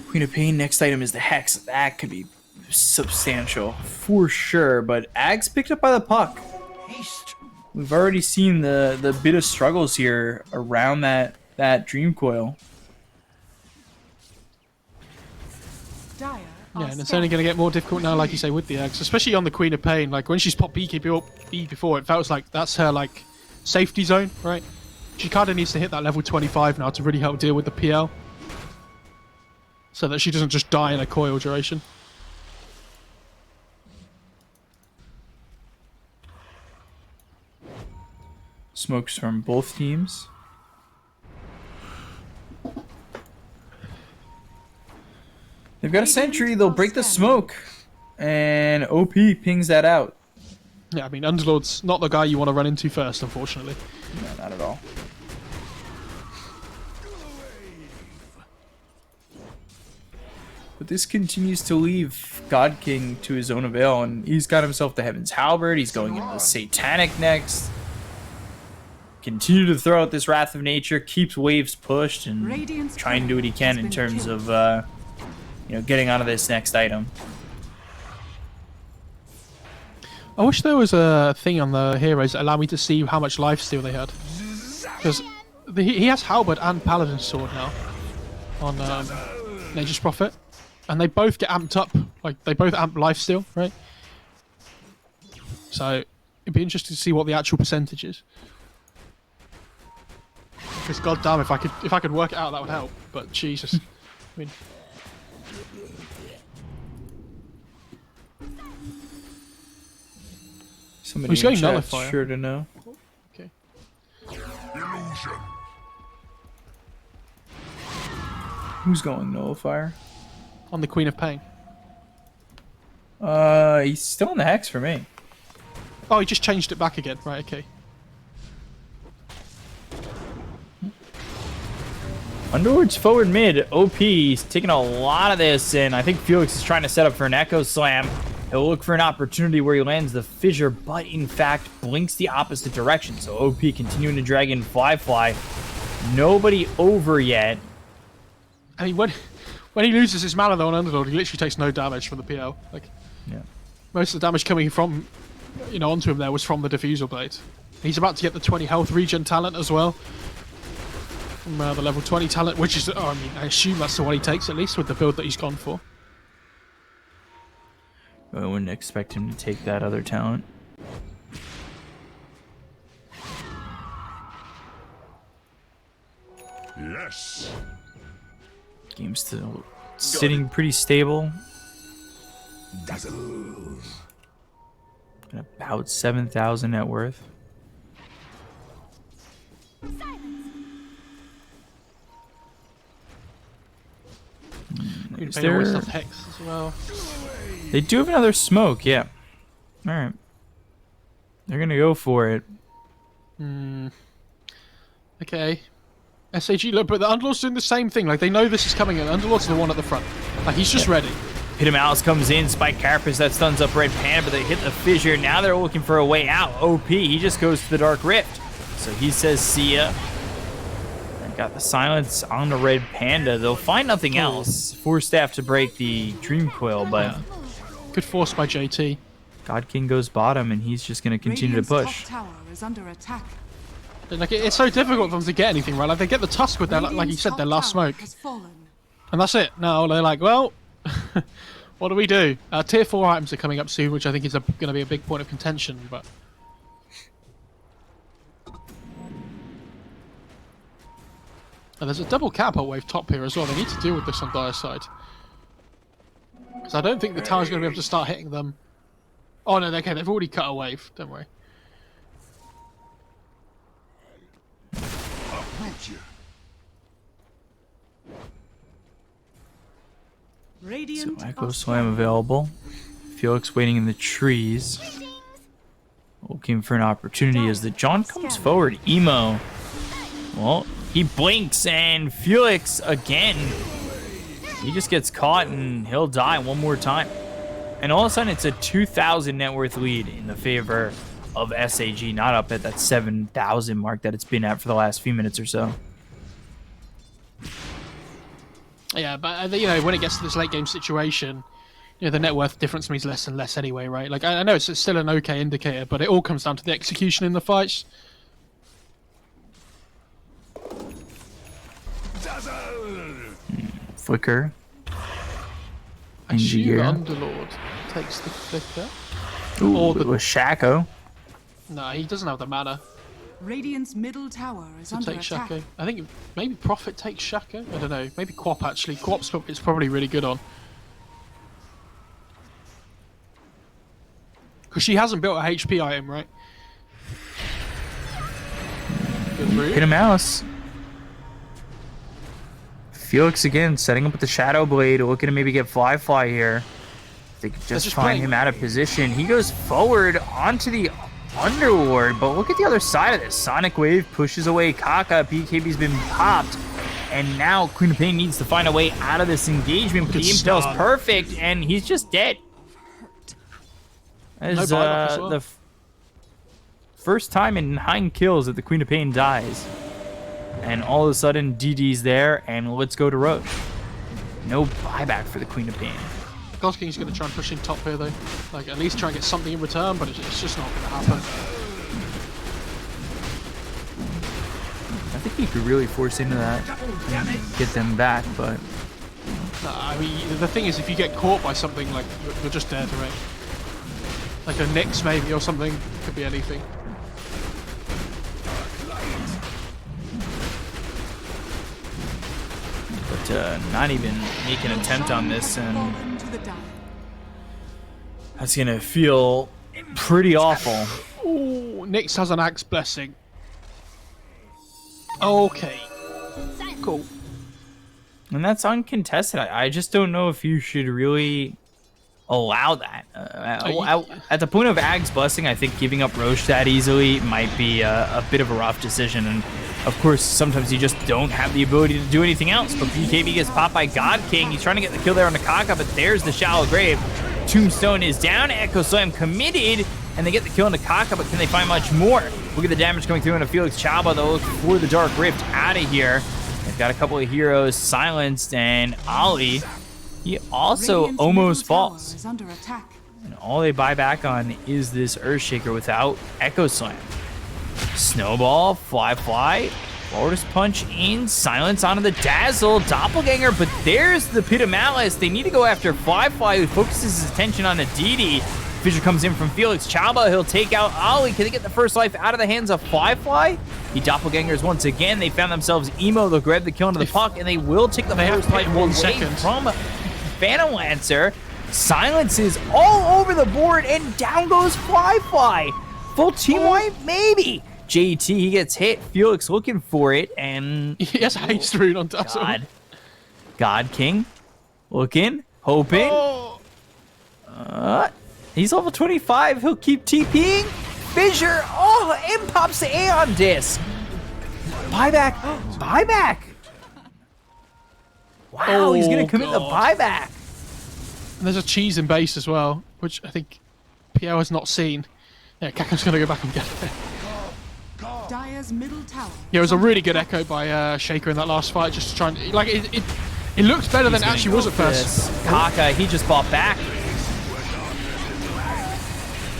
Queen of Pain, next item is the Hex. That could be substantial for sure, but Ag's picked up by the puck. We've already seen the bit of struggles here around that Dream Coil. Dire Yeah, and it's only going to get more difficult now, like you say, with the eggs, especially on the Queen of Pain. Like when she's popped BKB before, it felt like that's her like safety zone, right? She kind of needs to hit that level 25 now to really help deal with the PL, so that she doesn't just die in a coil duration. Smokes from both teams. They've got a sentry, they'll break the smoke. And OP pings that out. Yeah, I mean, Underlord's not the guy you want to run into first, unfortunately. No, not at all. But this continues to leave God King to his own avail, and he's got himself the Heaven's Halberd. He's going into the Satanic next. Continue to throw out this Wrath of Nature, keeps waves pushed, and try and do what he can in terms of getting out of this next item. I wish there was a thing on the heroes that allowed me to see how much lifesteal they had, because he has Halberd and Paladin Sword now on Nature's Prophet, and they both get amped up. Like they both amp lifesteal, right? So it'd be interesting to see what the actual percentage is. Because goddamn, if I could work it out, that would help. But Jesus, I mean, Somebody who's in going chat's Nullifier? sure to know. Okay. Who's going Nullifier? On the Queen of Pain. He's still in the Hex for me. Oh, he just changed it back again. Right, okay. Underlord's forward mid, OP, he's taking a lot of this, and I think Felix is trying to set up for an Echo Slam. He'll look for an opportunity where he lands the fissure, but in fact blinks the opposite direction. So OP continuing to drag in fly. Nobody over yet. I mean, when he loses his mana though on Underlord, he literally takes no damage from the PL. Like, Yeah. most of the damage coming from, onto him there was from the Diffusal Blade. He's about to get the 20 health regen talent as well. From the level 20 talent, which is, I assume that's the one he takes at least with the build that he's gone for. I wouldn't expect him to take that other talent. Yes. Game's still sitting pretty stable. Dazzle. At about 7,000 net worth. Is there- there Hex as well? They do have another smoke, yeah. Alright. They're gonna go for it. Okay. SAG, look, but the Underlord's doing the same thing. Like, they know this is coming, and Underlord's the one at the front. Like, he's just ready. Pit of Malice comes in, Spike Carapace, that stuns up Red Panda, but they hit the fissure. Now they're looking for a way out. OP, he just goes to the Dark Rift. So he says, see ya. And got the silence on the Red Panda. They'll find nothing else. Force Staff to break the Dream Coil, but Good force by JT. God King goes bottom, and he's just going to continue to Radiant's push. top tower is under attack. Like, it's so difficult for them to get anything, right? Like, they get the Tusk with their, like you Radiant's said, top their last tower smoke. has fallen. And that's it. Now they're like, well, what do we do? Tier 4 items are coming up soon, which I think is going to be a big point of contention, but... And there's a double catapult wave top here as well. They need to deal with this on Dire's side. Because I don't think the tower's going to be able to start hitting them. Oh no, okay, they've already cut a wave. Don't worry. Approach you. So Radiant Echo are Slam available. Felix waiting in the trees. Looking for an opportunity as the John comes forward. Emo. Well, he blinks and Felix again. He just gets caught and he'll die one more time. And all of a sudden it's a 2,000 net worth lead in the favor of SAG, not up at that 7,000 mark that it's been at for the last few minutes or so. Yeah, but when it gets to this late game situation, the net worth difference means less and less anyway, right? Like, I know it's still an okay indicator, but it all comes down to the execution in the fights. Flicker. I assume Gear. Underlord takes the flicker. Ooh, Or it the- was Shaco. No, he doesn't have the mana Radiant's middle tower is to under take attack. Shaco. I think maybe Prophet takes Shaco. I don't know. Maybe Quap actually. Quap's it's probably really good on. Because she hasn't built a HP item, right? Good Hit route. a mouse. Felix again setting up with the Shadow Blade, looking to maybe get Fly here. They could just just find playing- him out of position. He goes forward onto the Underlord, but look at the other side of this. Sonic Wave pushes away Kaka. BKB's been popped. And now Queen of Pain needs to find a way out of this engagement. But Good the Impel's start. perfect, and he's just dead. That is No buyback as well. the first time in 9 kills that the Queen of Pain dies. And all of a sudden, DD's there, and let's go to Roche. No buyback for the Queen of Pain. God King's going to try and push in top here, though. Like, at least try and get something in return, but it's just not going to happen. I think he could really force into that and get them back, but No, I mean, the thing is, if you get caught by something, like, you're just dead, right? Like a Nyx, maybe, or something. Could be anything. not even make an attempt on this, and Fallen to the dire. that's gonna feel pretty awful. Ooh, Nyx has an Axe Blessing. Okay. Cool. And that's uncontested. I just don't know if you should really allow that. At the point of Ag's Blessing, I think giving up Roche that easily might be a bit of a rough decision. And of course, sometimes you just don't have the ability to do anything else. But BKB gets popped by God King. He's trying to get the kill there on the Kaka, but there's the Shallow Grave. Tombstone is down. Echo Slam committed, and they get the kill into Kaka, but can they find much more? Look at the damage coming through into Felix Chaba, though, for the Dark Rift out of here. They've got a couple of heroes silenced, and Ali, he also Radiant's almost middle tower falls. is under attack. And all they buy back on is this Earthshaker without Echo Slam. Snowball, fly, Fortis Punch in, silence onto the Dazzle, Doppelganger, but there's the Pit of Malice. They need to go after Fly, who focuses his attention on Aditi. Fissure comes in from Felix Chaba, he'll take out Ali. Can they get the first life out of the hands of Fly? He Doppelgangers once again. They found themselves emo, they'll grab the kill into the puck, and they will take the first life in 1 away second. from Phantom Lancer. Silence is all over the board, and down goes Fly. Full team wipe, maybe. JT, he gets hit. Felix looking for it, and He has haste rune on Dazzle. God King looking, hoping. Oh. He's level 25. He'll keep TPing. Fissure. Oh, and pops the Aeon disc. Buyback. Wow, he's gonna commit the buyback. And there's a cheese in base as well, which I think PL has not seen. Yeah, Kaka's going to go back and get it. Dire's middle tower. Yeah, it was a really good echo by Shaker in that last fight, just to try and... Like, it looked better than it actually was at first. Kaka, he just bought back.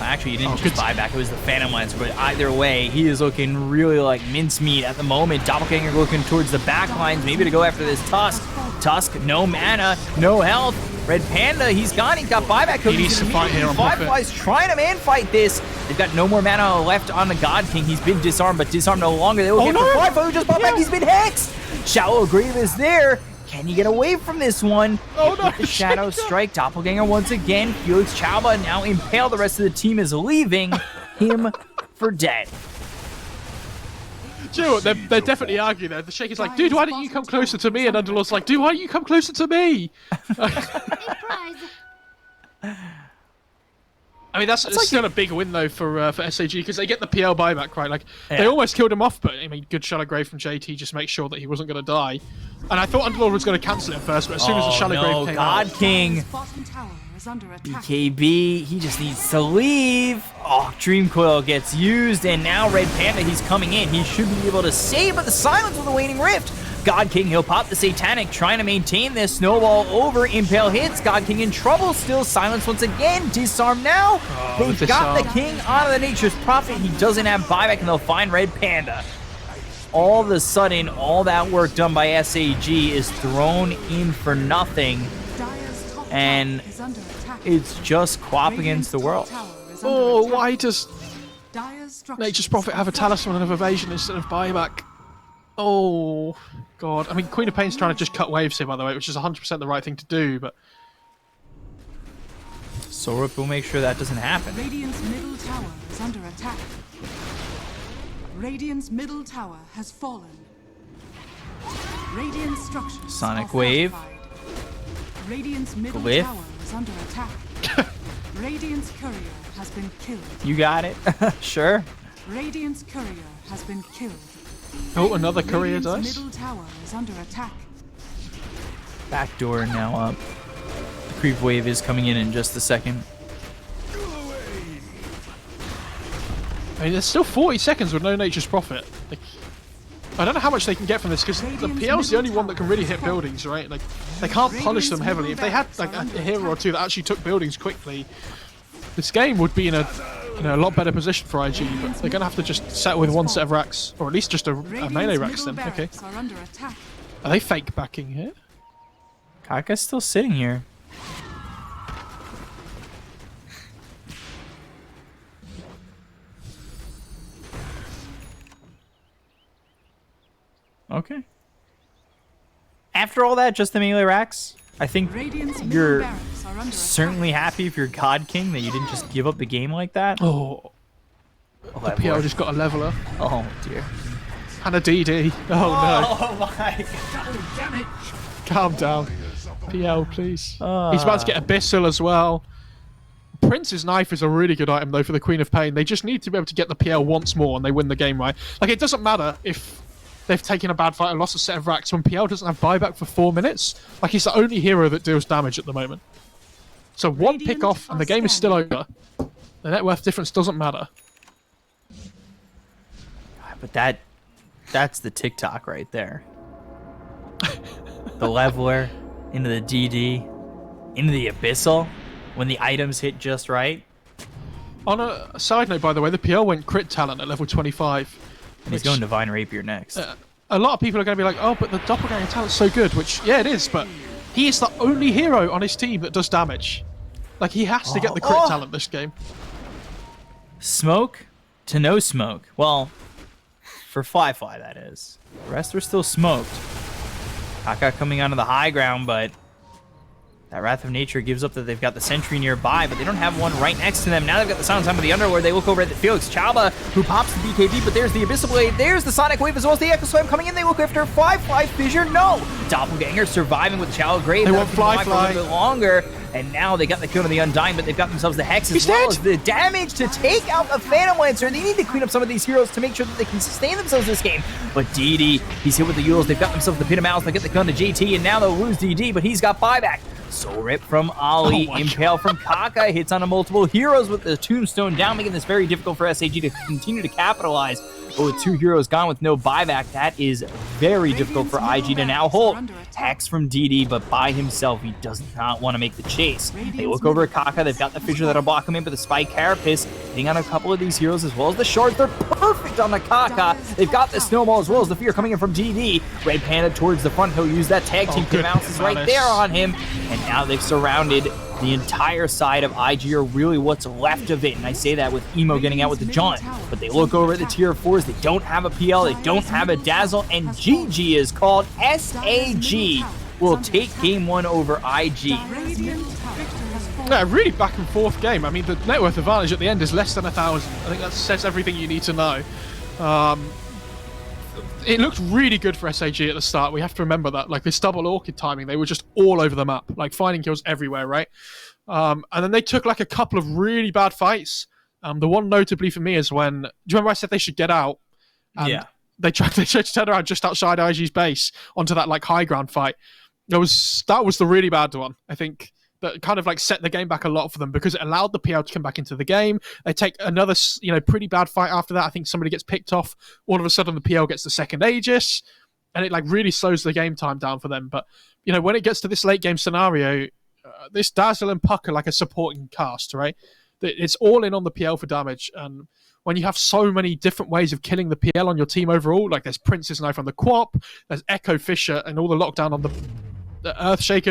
Actually, he didn't just buy back. It was the Phantom Lancer, but either way, he is looking really like mincemeat at the moment. Doppelganger looking towards the back lines, maybe to go after this Tusk. Tusk, no mana, no health. Red Panda, he's gone. He got buyback. He needs to fight here on Firefly's trying to man fight this. They've got no more mana left on the God King. He's been disarmed, but disarmed no longer. They will get for Firefly, who just bought back. He's been hexed. Shallow Grave is there. Can you get away from this one? Oh no! With the Shadow Strike, Doppelganger once again. Felix Chaba now impaled. The rest of the team is leaving him for dead. Do you know what? They're definitely arguing there. The Shaker's like, dude, why don't you come closer to me? And Underlord's like, dude, why don't you come closer to me? A prize. I mean, that's still a big win, though, for SAG, because they get the PL buyback, right? Like, they almost killed him off, but, I mean, good Shallow Grave from JT just make sure that he wasn't going to die. And I thought Underlord was going to cancel it first, but as soon as the Shallow Grave came God out... King. Dire's bottom tower is under attack. BKB, he just needs to leave. Oh, Dream Coil gets used, and now Red Panda, he's coming in. He should be able to save, but the silence with the Waning Rift. God King, he'll pop the Satanic, trying to maintain this. Snowball over, Impale hits. God King in trouble still. Silence once again. Disarm now. They've got the King out of the Nature's Prophet. He doesn't have buyback, and they'll find Red Panda. All of a sudden, all that work done by SAG is thrown in for nothing, Dire's top and tower is under attack. it's just Quap against the world. Oh, why does Dire's Nature's Prophet have a Talisman of Evasion instead of buyback? Oh, God. I mean, Queen of Pain's trying to just cut waves here, by the way, which is 100% the right thing to do, but... Sorup will make sure that doesn't happen. Radiant's middle tower is under attack. Radiant's middle tower has fallen. Radiant structures Sonic are Wave. fortified. Radiant's middle Glyph. tower is under attack. Radiant's courier has been killed. You got it. Sure. Radiant's courier has been killed. Oh, another courier Radiant's dice? middle tower is under attack. Back door now up. The creep wave is coming in just a second. I mean, there's still 40 seconds with no Nature's Prophet. Like, I don't know how much they can get from this, because the PL's the only one that can really hit buildings, right? Like, they can't punish them heavily. If they had like a hero or two that actually took buildings quickly, this game would be in a lot better position for IG, but they're going to have to just settle with one set of racks, or at least just a melee racks then. Okay. Barracks are under attack. Are they fake backing here? Kaka's still sitting here. Okay. After all that, just the melee racks? I think Radiant's middle you're barracks are under certainly happy if you're God King that you didn't just give up the game like that. Oh, the PL just got a leveler. Oh dear. And a DD. Oh, Oh my god. no. Calm down. PL, please. He's about to get Abyssal as well. Prince's Knife is a really good item, though, for the Queen of Pain. They just need to be able to get the PL once more and they win the game, right? Like, it doesn't matter if they've taken a bad fight and lost a set of racks when PL doesn't have buyback for 4 minutes. Like, he's the only hero that deals damage at the moment. So one Radiant pick off and the game is still scanning. over. The net worth difference doesn't matter. But that's the TikTok right there. The leveler into the DD, into the abyssal, when the items hit just right. On a side note, by the way, the PL went crit talent at level 25. And he's going Divine Rapier next. A lot of people are going to be like, oh, but the doppelganger talent's so good, which, yeah, it is, but he is the only hero on his team that does damage. Like, he has to get the crit talent this game. Smoke to no smoke. Well, for Fly that is. The rest are still smoked. Kaka coming onto the high ground, but that Wrath of Nature gives up that they've got the sentry nearby, but they don't have one right next to them. Now they've got the Silent Time of the Underlord. They look over at the Felix Chaba, who pops the BKB, but there's the Abyssal Blade. There's the Sonic Wave as well as the Echo Slam coming in. They look after Fly Fissure. No! Doppelganger surviving with Shallow Grave. They want Fly. For a little bit longer. And now they got the kill on the Undying, but they've got themselves the Hex as well as the damage to take out the Phantom Lancer. They need to clean up some of these heroes to make sure that they can sustain themselves this game. But DD, he's hit with the Yules. They've got themselves the Pit of Malice. They get the gun to JT, and now they'll lose DD, but he's got buyback. Soul Rip from Ali, Impale from Kaka, hits onto multiple heroes with the Tombstone down, making this very difficult for SAG to continue to capitalize. But with 2 heroes gone with no buyback, that is very difficult for IG to now hold. Hex from DD, but by himself, he does not want to make the chase. They look over at Kaka, they've got the Fissure that'll block him in, but the Spike Carapace hitting on a couple of these heroes as well as the Shards. They're perfect on the Kaka. They've got the Snowball as well as the Fear coming in from DD. Red Panda towards the front, he'll use that tag team. Good Mouse is right there on him, and now they've surrounded the entire side of IG, or really what's left of it. And I say that with Emo getting out with the Jaunt. But they look over at the tier 4s. They don't have a PL. They don't have a Dazzle. And GG is called. SAG will take game 1 over IG. Yeah, really back and forth game. I mean, the net worth advantage at the end is less than 1,000. I think that says everything you need to know. It looked really good for SAG at the start. We have to remember that. Like, this double Orchid timing, they were just all over the map, like finding kills everywhere, right? And then they took like a couple of really bad fights. The one notably for me is when, do you remember I said they should get out? And Yeah. They tried to turn around just outside IG's base onto that like high ground fight. That was the really bad one. I think that kind of like set the game back a lot for them because it allowed the PL to come back into the game. They take another, pretty bad fight after that. I think somebody gets picked off. All of a sudden, the PL gets the second Aegis, and it like really slows the game time down for them. But when it gets to this late game scenario, this Dazzle and Puck are like a supporting cast, right? It's all in on the PL for damage, and when you have so many different ways of killing the PL on your team overall, like there's Prince's Knife on the Quap, there's Echo Fissure, and all the lockdown on the Earthshaker